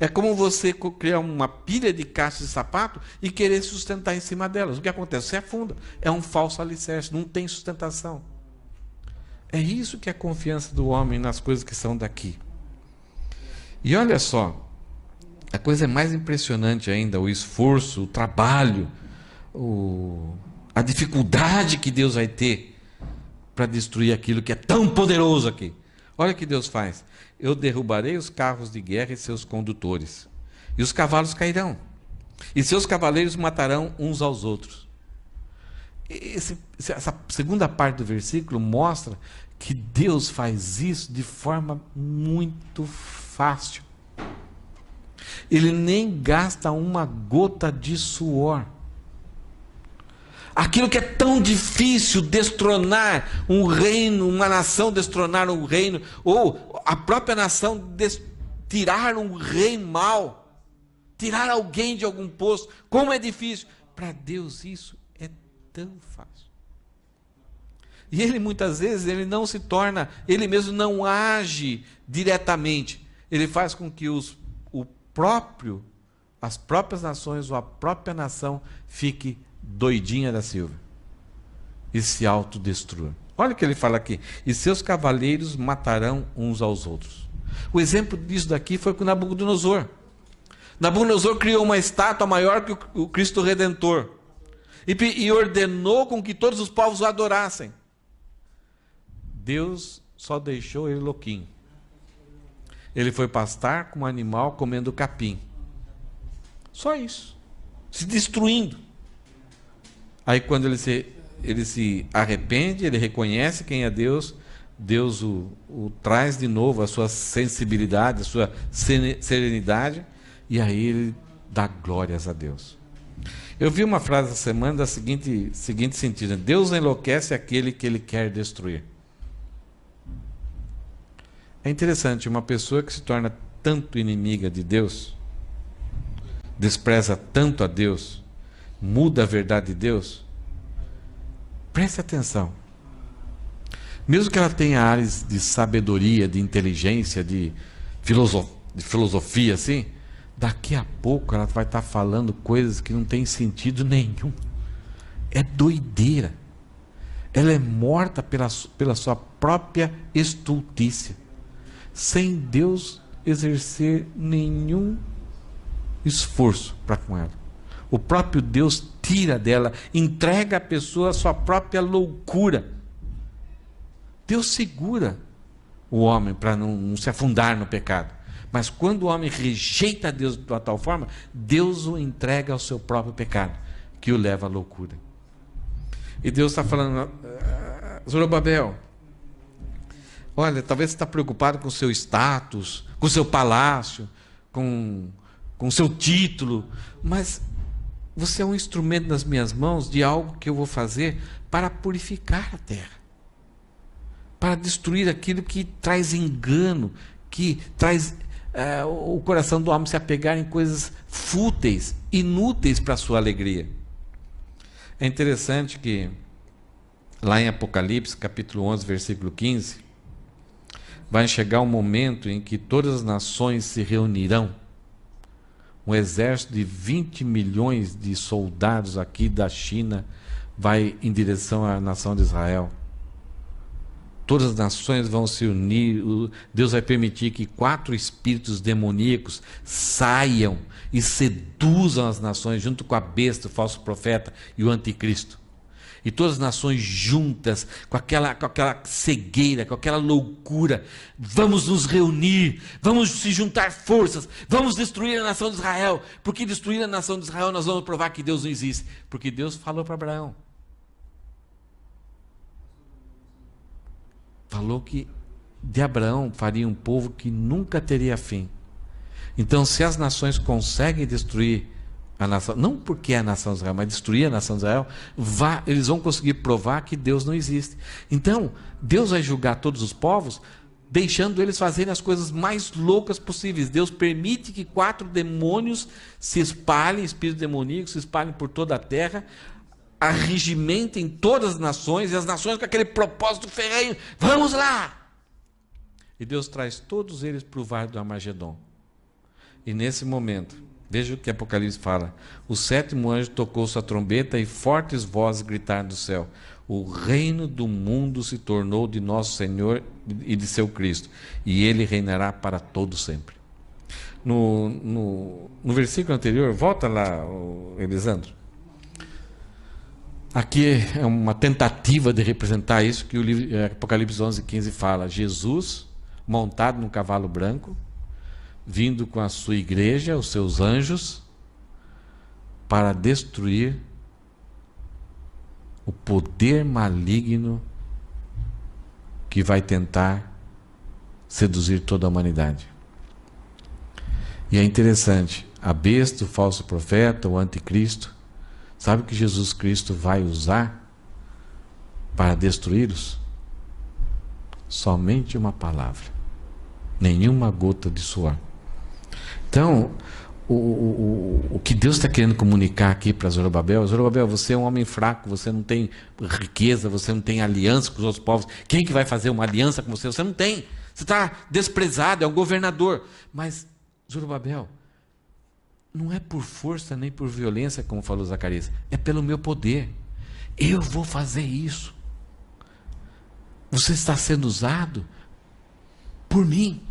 S1: É como você criar uma pilha de caixas de sapato e querer sustentar em cima delas. O que acontece? Você afunda. É um falso alicerce, não tem sustentação. É isso que é a confiança do homem nas coisas que são daqui. E olha só, a coisa é mais impressionante ainda, o esforço, o trabalho, a dificuldade que Deus vai ter para destruir aquilo que é tão poderoso aqui. Olha o que Deus faz. Eu derrubarei os carros de guerra e seus condutores, e os cavalos cairão, e seus cavaleiros matarão uns aos outros. Essa segunda parte do versículo mostra que Deus faz isso de forma muito fácil. Ele nem gasta uma gota de suor. Aquilo que é tão difícil, destronar um reino, uma nação destronar um reino, ou a própria nação tirar um rei mau, tirar alguém de algum posto, como é difícil. Para Deus isso é tão fácil. E Ele muitas vezes, Ele não se torna, Ele mesmo não age diretamente. Ele faz com que as próprias nações ou a própria nação fique doidinha da Silva e se autodestrua. Olha o que ele fala aqui: e seus cavaleiros matarão uns aos outros. O exemplo disso daqui foi com Nabucodonosor. Nabucodonosor criou uma estátua maior que o Cristo Redentor e ordenou com que todos os povos o adorassem. Deus só deixou ele louquinho. Ele foi pastar como animal comendo capim. Só isso. Se destruindo. Aí quando ele se arrepende, ele reconhece quem é Deus, Deus o traz de novo a sua sensibilidade, a sua serenidade, e aí ele dá glórias a Deus. Eu vi uma frase essa semana da seguinte sentido: Deus enlouquece aquele que ele quer destruir. É interessante, uma pessoa que se torna tanto inimiga de Deus, despreza tanto a Deus, muda a verdade de Deus, preste atenção. Mesmo que ela tenha áreas de sabedoria, de inteligência, de filosofia, assim, daqui a pouco ela vai estar falando coisas que não têm sentido nenhum. É doideira. Ela é morta pela sua própria estultícia, sem Deus exercer nenhum esforço para com ela. O próprio Deus tira dela, entrega a pessoa a sua própria loucura. Deus segura o homem para não se afundar no pecado. Mas quando o homem rejeita Deus de uma tal forma, Deus o entrega ao seu próprio pecado, que o leva à loucura. E Deus está falando: Zorobabel, olha, talvez você está preocupado com o seu status, com o seu palácio, com o seu título, mas você é um instrumento nas minhas mãos de algo que eu vou fazer para purificar a terra, para destruir aquilo que traz engano, que traz o coração do homem se apegar em coisas fúteis, inúteis para a sua alegria. É interessante que lá em Apocalipse, capítulo 11, versículo 15, vai chegar um momento em que todas as nações se reunirão. Um exército de 20 milhões de soldados aqui da China vai em direção à nação de Israel. Todas as nações vão se unir. Deus vai permitir que 4 espíritos demoníacos saiam e seduzam as nações junto com a besta, o falso profeta e o anticristo. E todas as nações juntas, com aquela cegueira, com aquela loucura, vamos nos reunir, vamos se juntar forças, vamos destruir a nação de Israel, porque destruir a nação de Israel nós vamos provar que Deus não existe, porque Deus falou para Abraão. Falou que de Abraão faria um povo que nunca teria fim. Então, se as nações conseguem destruir a nação, não porque é a nação de Israel, mas destruir a nação de Israel, eles vão conseguir provar que Deus não existe. Então, Deus vai julgar todos os povos, deixando eles fazerem as coisas mais loucas possíveis. Deus permite que 4 demônios se espalhem, espíritos demoníacos se espalhem por toda a terra, arregimentem todas as nações, e as nações com aquele propósito ferrenho, vamos lá! E Deus traz todos eles para o vale do Armagedon. E nesse momento, veja o que Apocalipse fala: o 7º anjo tocou sua trombeta e fortes vozes gritaram do céu: o reino do mundo se tornou de nosso Senhor e de seu Cristo, e ele reinará para todo sempre. No versículo anterior, volta lá, Elisandro. Aqui é uma tentativa de representar isso que o livro Apocalipse 11:15 fala: Jesus montado num cavalo branco, vindo com a sua igreja, os seus anjos, para destruir o poder maligno que vai tentar seduzir toda a humanidade. E é interessante, a besta, o falso profeta, o anticristo, sabe o que Jesus Cristo vai usar para destruí-los? Somente uma palavra, nenhuma gota de suor. Então, o que Deus está querendo comunicar aqui para Zorobabel: Zorobabel, você é um homem fraco, você não tem riqueza, você não tem aliança com os outros povos. Quem que vai fazer uma aliança com você? Você não tem. Você está desprezado, é um governador. Mas, Zorobabel, não é por força nem por violência, como falou Zacarias, é pelo meu poder. Eu vou fazer isso. Você está sendo usado por mim.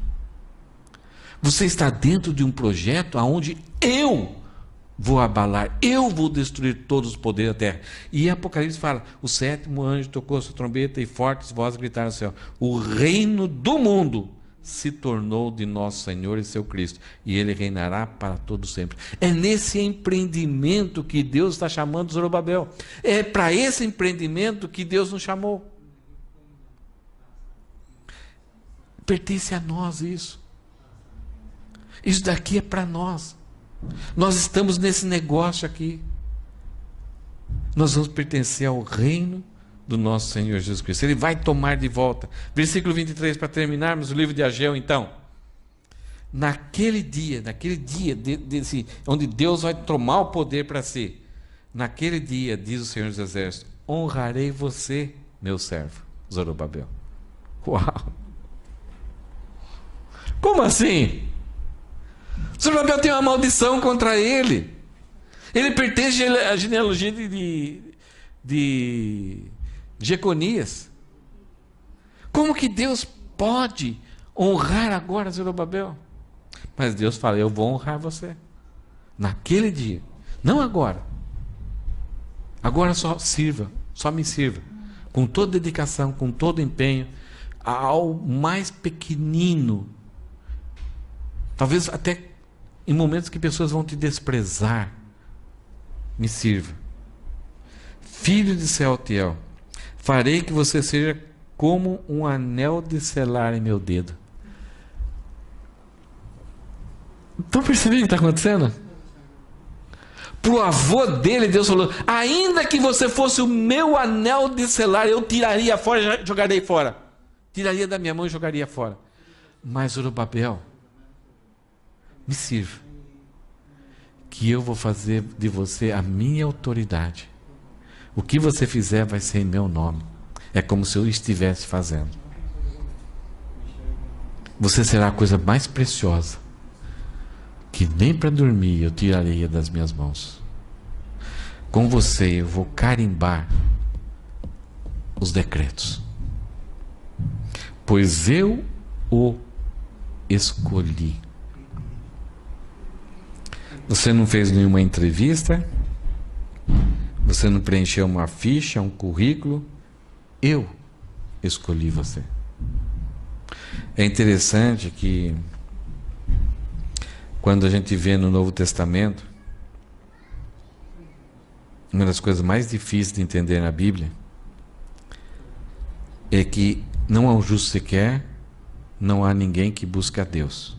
S1: Você está dentro de um projeto onde eu vou abalar, eu vou destruir todos os poderes da terra. E Apocalipse fala: o 7º anjo tocou a sua trombeta e fortes vozes gritaram no céu: o reino do mundo se tornou de nosso Senhor e seu Cristo, e ele reinará para todo sempre. É nesse empreendimento que Deus está chamando Zorobabel. É para esse empreendimento que Deus nos chamou. Pertence a nós isso. Isso daqui é para nós. Nós estamos nesse negócio aqui. Nós vamos pertencer ao reino do nosso Senhor Jesus Cristo. Ele vai tomar de volta. Versículo 23, para terminarmos o livro de Ageu, então. Naquele dia onde Deus vai tomar o poder para si, naquele dia, diz o Senhor dos Exércitos, honrarei você, meu servo, Zorobabel. Uau! Como assim? Zorobabel tem uma maldição contra ele. Ele pertence à genealogia de Jeconias. Como que Deus pode honrar agora Zorobabel? Mas Deus fala: eu vou honrar você naquele dia, não agora. Agora só sirva, só me sirva, com toda dedicação, com todo empenho, ao mais pequenino. Talvez até em momentos que pessoas vão te desprezar, me sirva. Filho de Sealtiel, farei que você seja como um anel de selar em meu dedo. Estão percebendo o que está acontecendo? Para o avô dele, Deus falou: ainda que você fosse o meu anel de selar, eu tiraria fora e jogaria fora. Tiraria da minha mão e jogaria fora. Mas Zorobabel, me sirva, que eu vou fazer de você a minha autoridade. O que você fizer vai ser em meu nome. É como se eu estivesse fazendo. Você será a coisa mais preciosa, que nem para dormir eu tiraria das minhas mãos. Com você eu vou carimbar os decretos, pois eu o escolhi. Você não fez nenhuma entrevista, você não preencheu uma ficha, um currículo. Eu escolhi você. É interessante que quando a gente vê no Novo Testamento, uma das coisas mais difíceis de entender na Bíblia é que não há um justo sequer, não há ninguém que busque a Deus.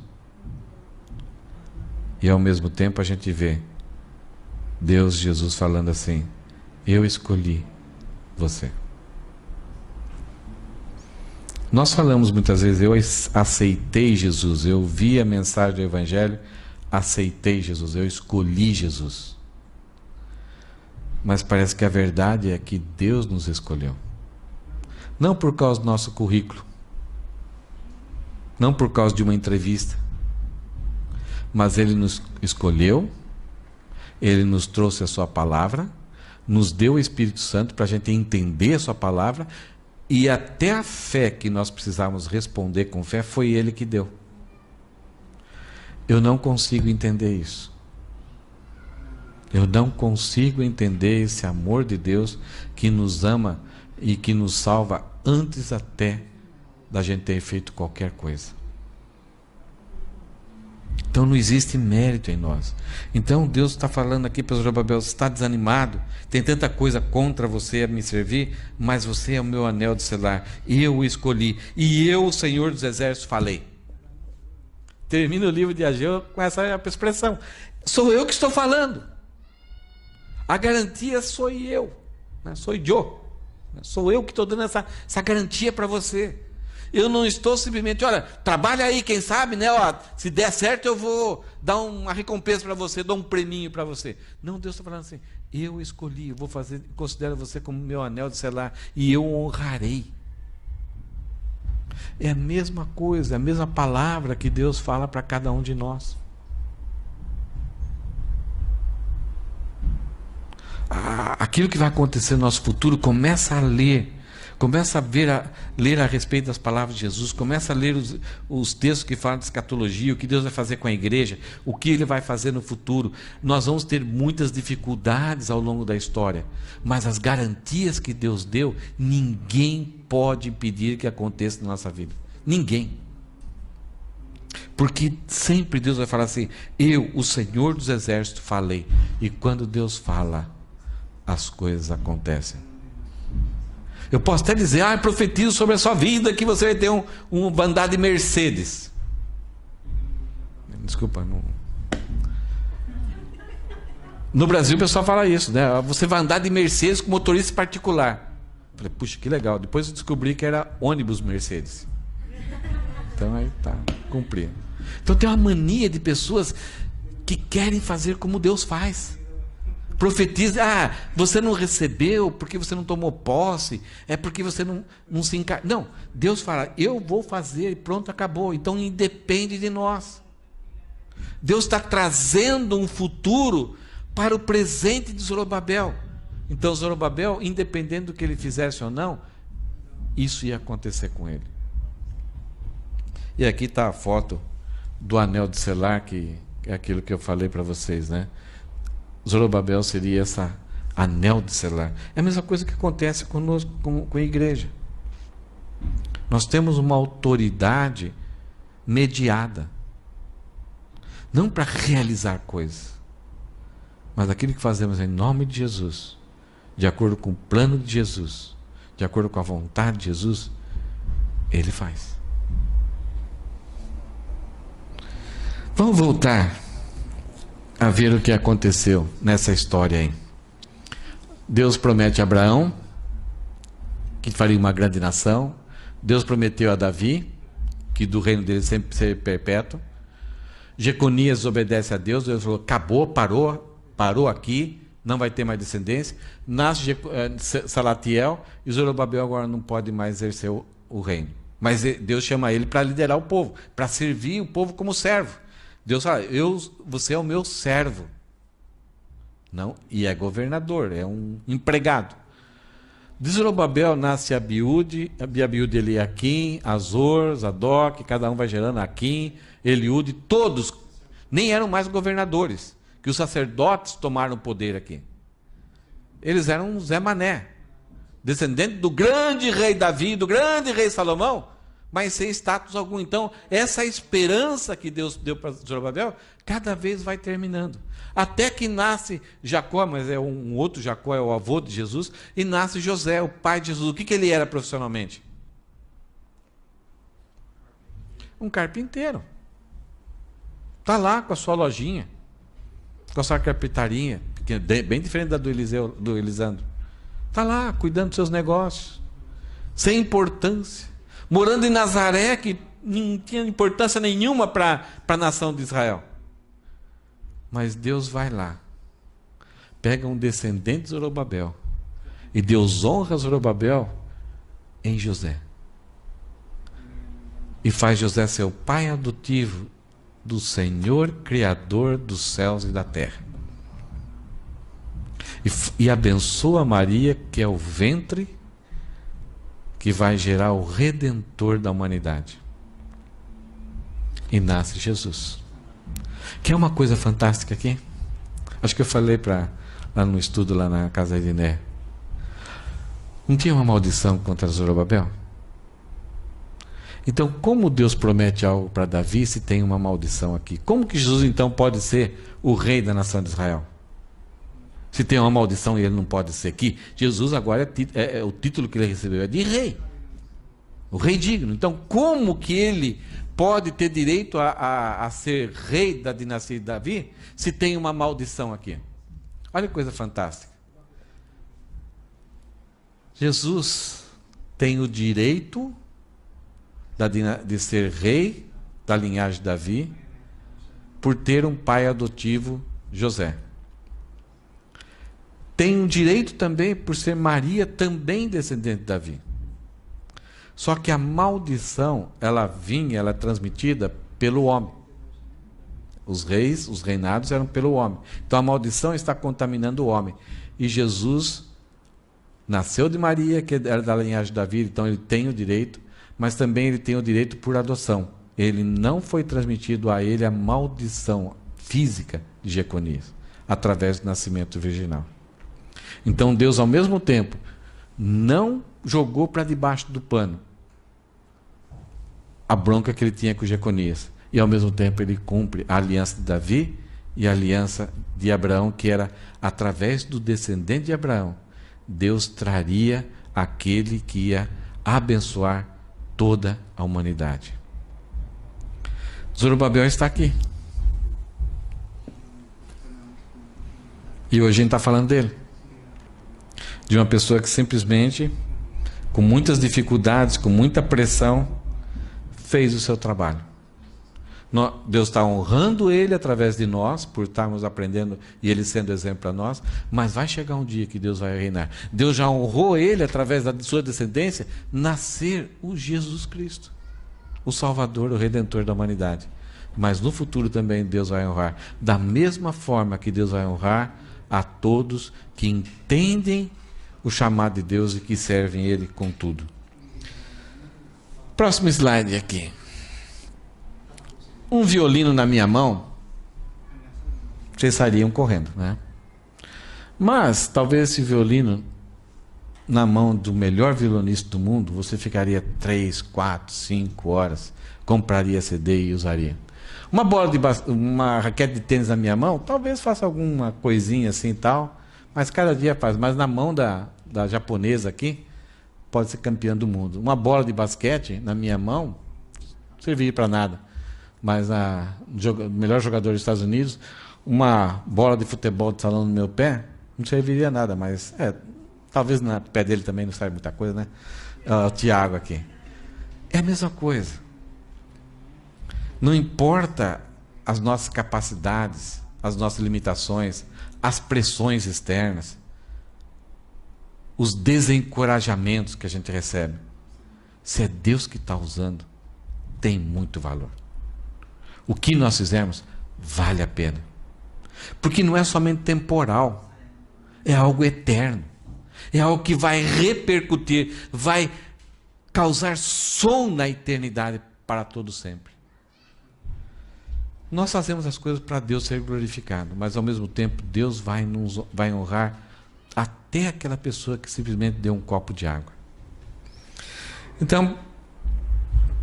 S1: E ao mesmo tempo a gente vê Deus, Jesus falando assim: eu escolhi você. Nós falamos muitas vezes: eu aceitei Jesus, eu vi a mensagem do Evangelho, aceitei Jesus, eu escolhi Jesus. Mas parece que a verdade é que Deus nos escolheu. Não por causa do nosso currículo, não por causa de uma entrevista, mas Ele nos escolheu, Ele nos trouxe a sua palavra, nos deu o Espírito Santo para a gente entender a sua palavra, e até a fé que nós precisávamos responder com fé, foi Ele que deu. Eu não consigo entender isso. Eu não consigo entender esse amor de Deus que nos ama e que nos salva antes até da gente ter feito qualquer coisa. Então não existe mérito em nós. Então Deus está falando aqui para Zorobabel: você está desanimado, tem tanta coisa contra você a me servir, mas você é o meu anel de selar, eu o escolhi, e eu, o Senhor dos Exércitos, falei. Termina o livro de Ageu com essa expressão: sou eu que estou falando. A garantia sou eu, né? Sou eu, sou eu que estou dando essa garantia para você. Eu não estou simplesmente: olha, trabalha aí, quem sabe, né? Ó, se der certo eu vou dar uma recompensa para você, dou um preminho para você. Não, Deus está falando assim: eu escolhi, eu vou fazer, considero você como meu anel de selar, e eu o honrarei. É a mesma coisa, a mesma palavra que Deus fala para cada um de nós. Aquilo que vai acontecer no nosso futuro, começa a ler, começa a ler a respeito das palavras de Jesus, começa a ler os textos que falam de escatologia, o que Deus vai fazer com a igreja, o que Ele vai fazer no futuro. Nós vamos ter muitas dificuldades ao longo da história, mas as garantias que Deus deu, ninguém pode impedir que aconteça na nossa vida. Ninguém. Porque sempre Deus vai falar assim: eu, o Senhor dos Exércitos, falei. E quando Deus fala, as coisas acontecem. Eu posso até dizer: profetizo sobre a sua vida que você vai ter um andar de Mercedes. Desculpa, não. No Brasil o pessoal fala isso, né? Você vai andar de Mercedes com motorista particular. Eu falei: puxa, que legal. Depois eu descobri que era ônibus Mercedes. Então aí tá, cumpri. Então tem uma mania de pessoas que querem fazer como Deus faz. Profetiza: você não recebeu porque você não tomou posse, é porque você não se encarna. Não, Deus fala: eu vou fazer e pronto, acabou. Então independe de nós. Deus está trazendo um futuro para o presente de Zorobabel. Então Zorobabel, independente do que ele fizesse ou não, isso ia acontecer com ele. E aqui está a foto do anel de selar, que é aquilo que eu falei para vocês, né? Zorobabel seria essa anel de selar. É a mesma coisa que acontece conosco, com a igreja. Nós temos uma autoridade mediada, não para realizar coisas, mas aquilo que fazemos em nome de Jesus, de acordo com o plano de Jesus, de acordo com a vontade de Jesus, Ele faz. Vamos voltar a ver o que aconteceu nessa história aí. Deus promete a Abraão que faria uma grande nação. Deus prometeu a Davi que do reino dele sempre seria perpétuo. Jeconias obedece a Deus, Deus falou, acabou, parou aqui, não vai ter mais descendência. Nasce Salatiel, e Zorobabel agora não pode mais exercer o reino. Mas Deus chama ele para liderar o povo, para servir o povo como servo. Deus fala, você é o meu servo. Não, e é governador, é um empregado. De Zorobabel nasce Abiúde, Eliaquim, Azor, Zadok, cada um vai gerando Aquim, Eliúde, todos nem eram mais governadores, que os sacerdotes tomaram o poder aqui. Eles eram Zé Mané, descendente do grande rei Davi, do grande rei Salomão, mas sem status algum. Então, essa esperança que Deus deu para Zorobabel, cada vez vai terminando. Até que nasce Jacó, mas é um outro Jacó, é o avô de Jesus, e nasce José, o pai de Jesus. O que ele era profissionalmente? Um carpinteiro. Está lá com a sua lojinha, com a sua carpintaria, bem diferente da do Elisandro. Está lá, cuidando dos seus negócios, sem importância. Morando em Nazaré, que não tinha importância nenhuma para a nação de Israel. Mas Deus vai lá, pega um descendente de Zorobabel, e Deus honra Zorobabel em José. E faz José ser o pai adotivo do Senhor Criador dos céus e da terra. E abençoa Maria, que é o ventre que vai gerar o Redentor da humanidade. E nasce Jesus. Quer uma coisa fantástica aqui? Acho que eu falei lá no estudo, lá na casa de Iné. Não tinha uma maldição contra Zorobabel? Então, como Deus promete algo para Davi se tem uma maldição aqui? Como que Jesus, então, pode ser o rei da nação de Israel? Se tem uma maldição e ele não pode ser aqui, Jesus agora o título que ele recebeu é de rei. O rei digno. Então, como que ele pode ter direito a ser rei da dinastia de Davi se tem uma maldição aqui? Olha que coisa fantástica. Jesus tem o direito de ser rei da linhagem de Davi por ter um pai adotivo, José. Tem um direito também por ser Maria também descendente de Davi. Só que a maldição, ela é transmitida pelo homem. Os reis, os reinados eram pelo homem. Então a maldição está contaminando o homem. E Jesus nasceu de Maria, que era da linhagem de Davi, então ele tem o direito, mas também ele tem o direito por adoção. Ele não foi transmitido a ele a maldição física de Jeconias, através do nascimento virginal. Então Deus, ao mesmo tempo, não jogou para debaixo do pano a bronca que ele tinha com Jeconias. E ao mesmo tempo ele cumpre a aliança de Davi e a aliança de Abraão, que era através do descendente de Abraão, Deus traria aquele que ia abençoar toda a humanidade. Zorobabel está aqui. E hoje a gente está falando dele. De uma pessoa que simplesmente, com muitas dificuldades, com muita pressão, fez o seu trabalho. Deus está honrando ele através de nós, por estarmos aprendendo e ele sendo exemplo para nós, mas vai chegar um dia que Deus vai reinar. Deus já honrou ele através da sua descendência, nascer o Jesus Cristo, o Salvador, o Redentor da humanidade. Mas no futuro também Deus vai honrar, da mesma forma que Deus vai honrar a todos que entendem o chamado de Deus e que servem Ele com tudo. Próximo slide aqui. Um violino na minha mão, vocês sairiam correndo, né? Mas, talvez esse violino na mão do melhor violonista do mundo, você ficaria 3, 4, 5 horas, compraria CD e usaria. Uma raquete de tênis na minha mão, talvez faça alguma coisinha assim e tal, mas cada dia faz. Mas na mão da japonesa aqui, pode ser campeã do mundo. Uma bola de basquete na minha mão, não serviria para nada. Mas o melhor jogador dos Estados Unidos, uma bola de futebol de salão no meu pé, não serviria nada, mas talvez no pé dele também não saiba muita coisa, né? O Tiago aqui. É a mesma coisa. Não importa as nossas capacidades, as nossas limitações, as pressões externas, os desencorajamentos que a gente recebe, se é Deus que está usando, tem muito valor. O que nós fizermos vale a pena, porque não é somente temporal, é algo eterno, é algo que vai repercutir, vai causar som na eternidade para todo sempre. Nós fazemos as coisas para Deus ser glorificado, mas ao mesmo tempo Deus vai honrar até aquela pessoa que simplesmente deu um copo de água. Então,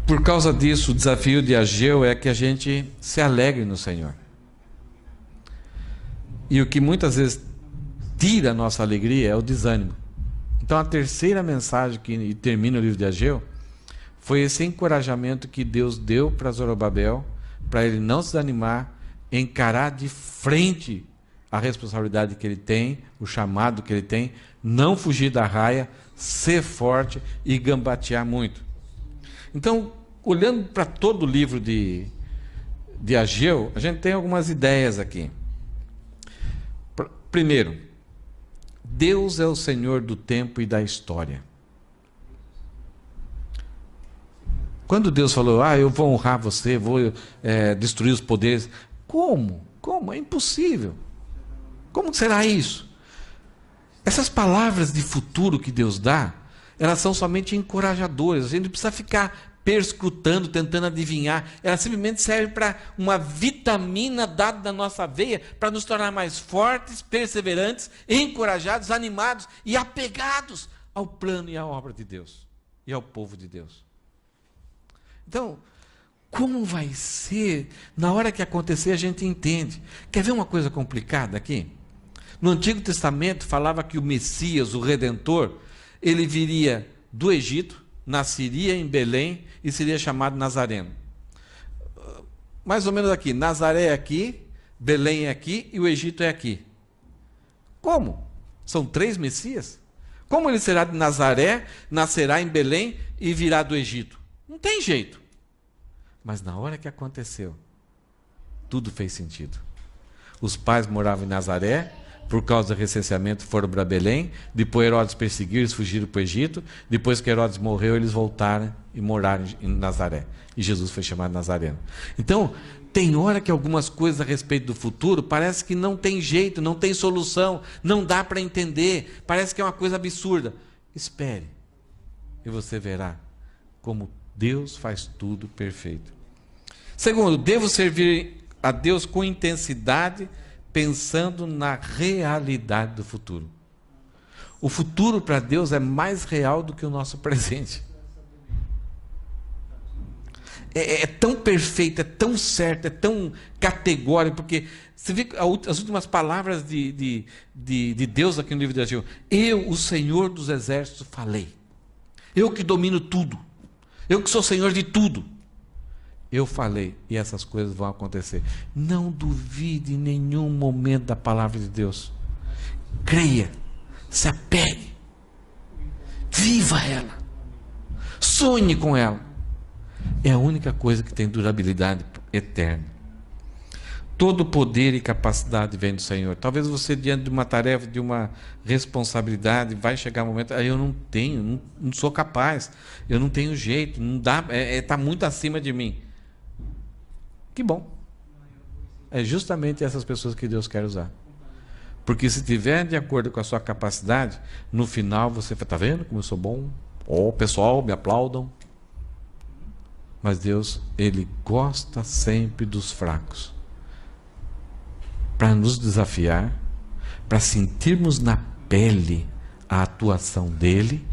S1: por causa disso, o desafio de Ageu é que a gente se alegre no Senhor. E o que muitas vezes tira a nossa alegria é o desânimo. Então, a terceira mensagem que termina o livro de Ageu foi esse encorajamento que Deus deu para Zorobabel, para ele não se desanimar, encarar de frente a responsabilidade que ele tem, o chamado que ele tem, não fugir da raia, ser forte e gambatear muito. Então, olhando para todo o livro de Ageu, a gente tem algumas ideias aqui. Primeiro, Deus é o Senhor do tempo e da história. Quando Deus falou, eu vou honrar você, vou destruir os poderes. Como? Como? É impossível. Como será isso? Essas palavras de futuro que Deus dá, elas são somente encorajadoras. A gente não precisa ficar perscrutando, tentando adivinhar. Ela simplesmente serve para uma vitamina dada na nossa veia, para nos tornar mais fortes, perseverantes, encorajados, animados e apegados ao plano e à obra de Deus e ao povo de Deus. Então, como vai ser? Na hora que acontecer, a gente entende. Quer ver uma coisa complicada aqui? No Antigo Testamento falava que o Messias, o Redentor, ele viria do Egito, nasceria em Belém e seria chamado Nazareno. Mais ou menos aqui, Nazaré é aqui, Belém é aqui e o Egito é aqui. Como? São 3 Messias? Como ele será de Nazaré, nascerá em Belém e virá do Egito? Não tem jeito. Mas na hora que aconteceu, tudo fez sentido. Os pais moravam em Nazaré, por causa do recenseamento foram para Belém, depois Herodes perseguiu, eles fugiram para o Egito, depois que Herodes morreu, eles voltaram e moraram em Nazaré. E Jesus foi chamado Nazareno. Então, tem hora que algumas coisas a respeito do futuro parece que não tem jeito, não tem solução, não dá para entender, parece que é uma coisa absurda. Espere, e você verá como Deus faz tudo perfeito. Segundo, devo servir a Deus com intensidade, pensando na realidade do futuro. O futuro para Deus é mais real do que o nosso presente. É tão perfeito, é tão certo, é tão categórico, porque você vê as últimas palavras de Deus aqui no livro de Ageu. Eu, o Senhor dos Exércitos, falei. Eu que domino tudo. Eu que sou Senhor de tudo. Eu falei, e essas coisas vão acontecer. Não duvide em nenhum momento da palavra de Deus. Creia, se apegue, viva ela, sonhe com ela. É a única coisa que tem durabilidade eterna. Todo poder e capacidade vem do Senhor. Talvez você, diante de uma tarefa, de uma responsabilidade, vai chegar um momento, eu não tenho, não sou capaz, eu não tenho jeito, não dá, está muito acima de mim. Que bom. É justamente essas pessoas que Deus quer usar. Porque se estiver de acordo com a sua capacidade, no final você fala, está vendo como eu sou bom? Pessoal, me aplaudam. Mas Deus, Ele gosta sempre dos fracos. Para nos desafiar, para sentirmos na pele a atuação dEle,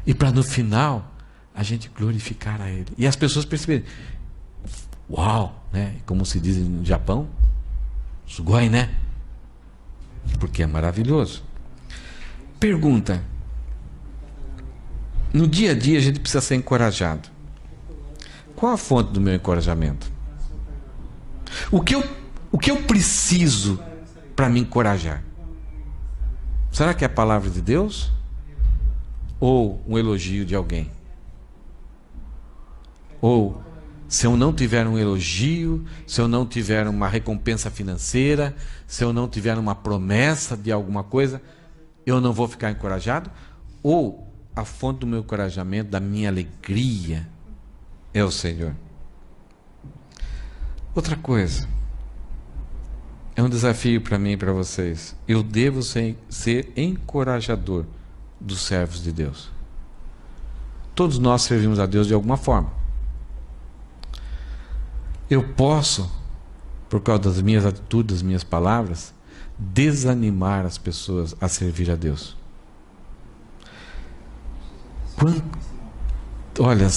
S1: e para no final, a gente glorificar a Ele. E as pessoas perceberem, uau, né? Como se diz no Japão, sugoi, né? Porque é maravilhoso. Pergunta: no dia a dia a gente precisa ser encorajado. Qual a fonte do meu encorajamento? O que eu preciso para me encorajar? Será que é a palavra de Deus? Ou um elogio de alguém? Ou se eu não tiver um elogio, se eu não tiver uma recompensa financeira, se eu não tiver uma promessa de alguma coisa, eu não vou ficar encorajado? Ou a fonte do meu encorajamento, da minha alegria, é o Senhor? Outra coisa, é um desafio para mim e para vocês. Eu devo ser encorajador dos servos de Deus. Todos nós servimos a Deus de alguma forma. Eu posso, por causa das minhas atitudes, das minhas palavras, desanimar as pessoas a servir a Deus. Olha,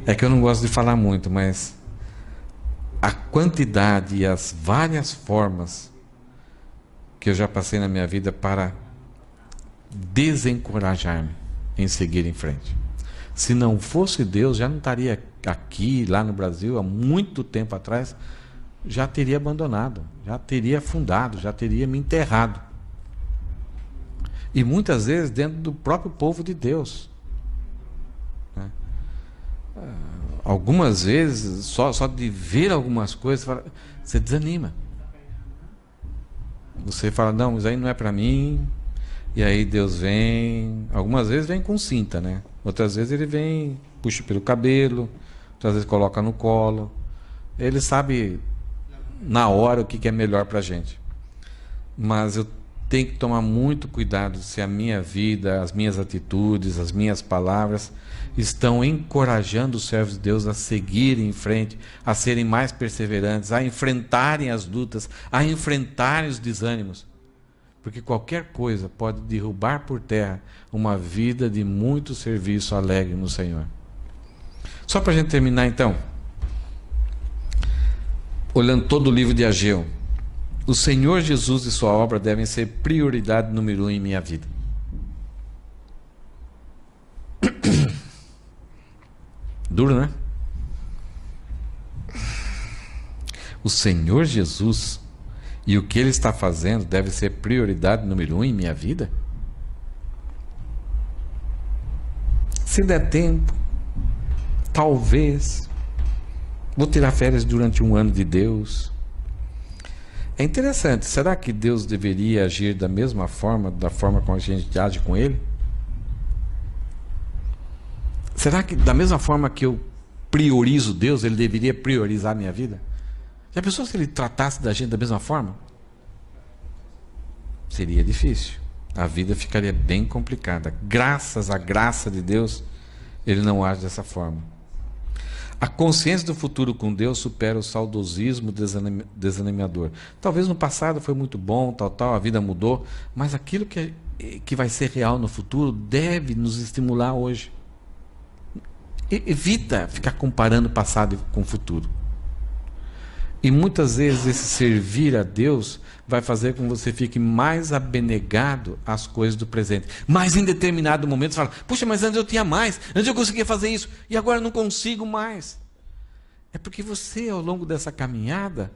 S1: é que eu não gosto de falar muito, mas a quantidade e as várias formas que eu já passei na minha vida para desencorajar-me em seguir em frente. Se não fosse Deus, já não estaria aqui, lá no Brasil, há muito tempo atrás, já teria abandonado, já teria afundado, já teria me enterrado. E muitas vezes dentro do próprio povo de Deus. Algumas vezes, só de ver algumas coisas, você desanima. Você fala, não, isso aí não é para mim. E aí Deus vem, algumas vezes vem com cinta, né? Outras vezes ele vem, puxa pelo cabelo, outras vezes coloca no colo. Ele sabe na hora o que é melhor para a gente. Mas eu tenho que tomar muito cuidado se a minha vida, as minhas atitudes, as minhas palavras estão encorajando os servos de Deus a seguirem em frente, a serem mais perseverantes, a enfrentarem as lutas, a enfrentarem os desânimos. Porque qualquer coisa pode derrubar por terra uma vida de muito serviço alegre no Senhor. Só para a gente terminar então, olhando todo o livro de Ageu, o Senhor Jesus e sua obra devem ser prioridade número 1 em minha vida. Duro, né? O Senhor Jesus e o que Ele está fazendo deve ser prioridade número 1 em minha vida? Se der tempo, talvez, vou tirar férias durante um ano de Deus. É interessante, será que Deus deveria agir da mesma forma, da forma como a gente age com Ele? Será que da mesma forma que eu priorizo Deus, Ele deveria priorizar a minha vida? Já pensou se Ele tratasse da gente da mesma forma? Seria difícil. A vida ficaria bem complicada. Graças à graça de Deus, Ele não age dessa forma. A consciência do futuro com Deus supera o saudosismo desanimador. Talvez no passado foi muito bom, a vida mudou, mas aquilo que vai ser real no futuro deve nos estimular hoje. Evita ficar comparando o passado com o futuro. E muitas vezes esse servir a Deus vai fazer com que você fique mais abnegado às coisas do presente. Mas em determinado momento você fala, puxa, mas antes eu tinha mais, antes eu conseguia fazer isso, e agora eu não consigo mais. É porque você, ao longo dessa caminhada,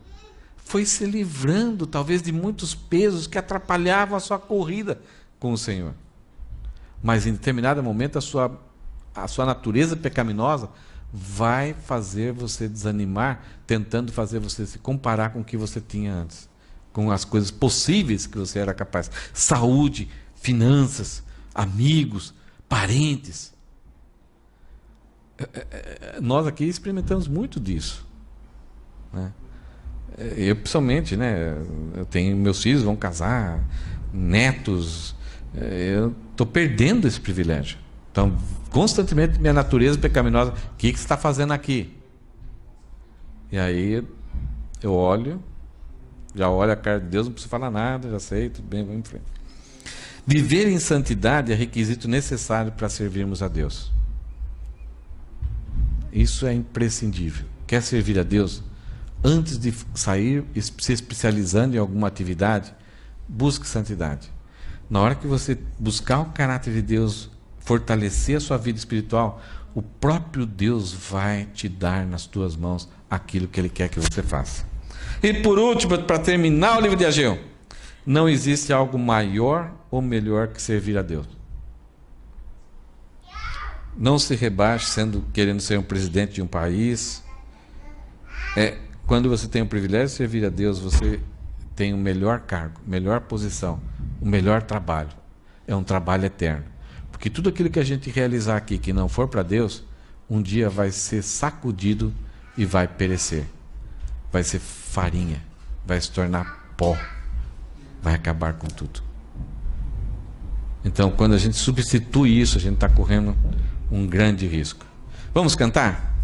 S1: foi se livrando talvez de muitos pesos que atrapalhavam a sua corrida com o Senhor. Mas em determinado momento a sua natureza pecaminosa vai fazer você desanimar, tentando fazer você se comparar com o que você tinha antes, com as coisas possíveis que você era capaz. Saúde, finanças, amigos, parentes. Nós aqui experimentamos muito disso, né? Eu pessoalmente, né? Eu tenho meus filhos, vão casar, netos. Eu estou perdendo esse privilégio. Então, constantemente, minha natureza pecaminosa, o que você está fazendo aqui? E aí, eu olho, já olho a cara de Deus, não preciso falar nada, já sei, tudo bem, vamos em frente. Viver em santidade é requisito necessário para servirmos a Deus. Isso é imprescindível. Quer servir a Deus? Antes de sair se especializando em alguma atividade, busque santidade. Na hora que você buscar o caráter de Deus, fortalecer a sua vida espiritual, o próprio Deus vai te dar nas tuas mãos aquilo que Ele quer que você faça. E por último, para terminar o livro de Ageu, não existe algo maior ou melhor que servir a Deus. Não se rebaixe querendo ser um presidente de um país. Quando você tem o privilégio de servir a Deus, você tem o melhor cargo, melhor posição, o melhor trabalho. É um trabalho eterno. Porque tudo aquilo que a gente realizar aqui que não for para Deus, um dia vai ser sacudido e vai perecer. Vai ser farinha, vai se tornar pó, vai acabar com tudo. Então, quando a gente substitui isso, a gente está correndo um grande risco. Vamos cantar?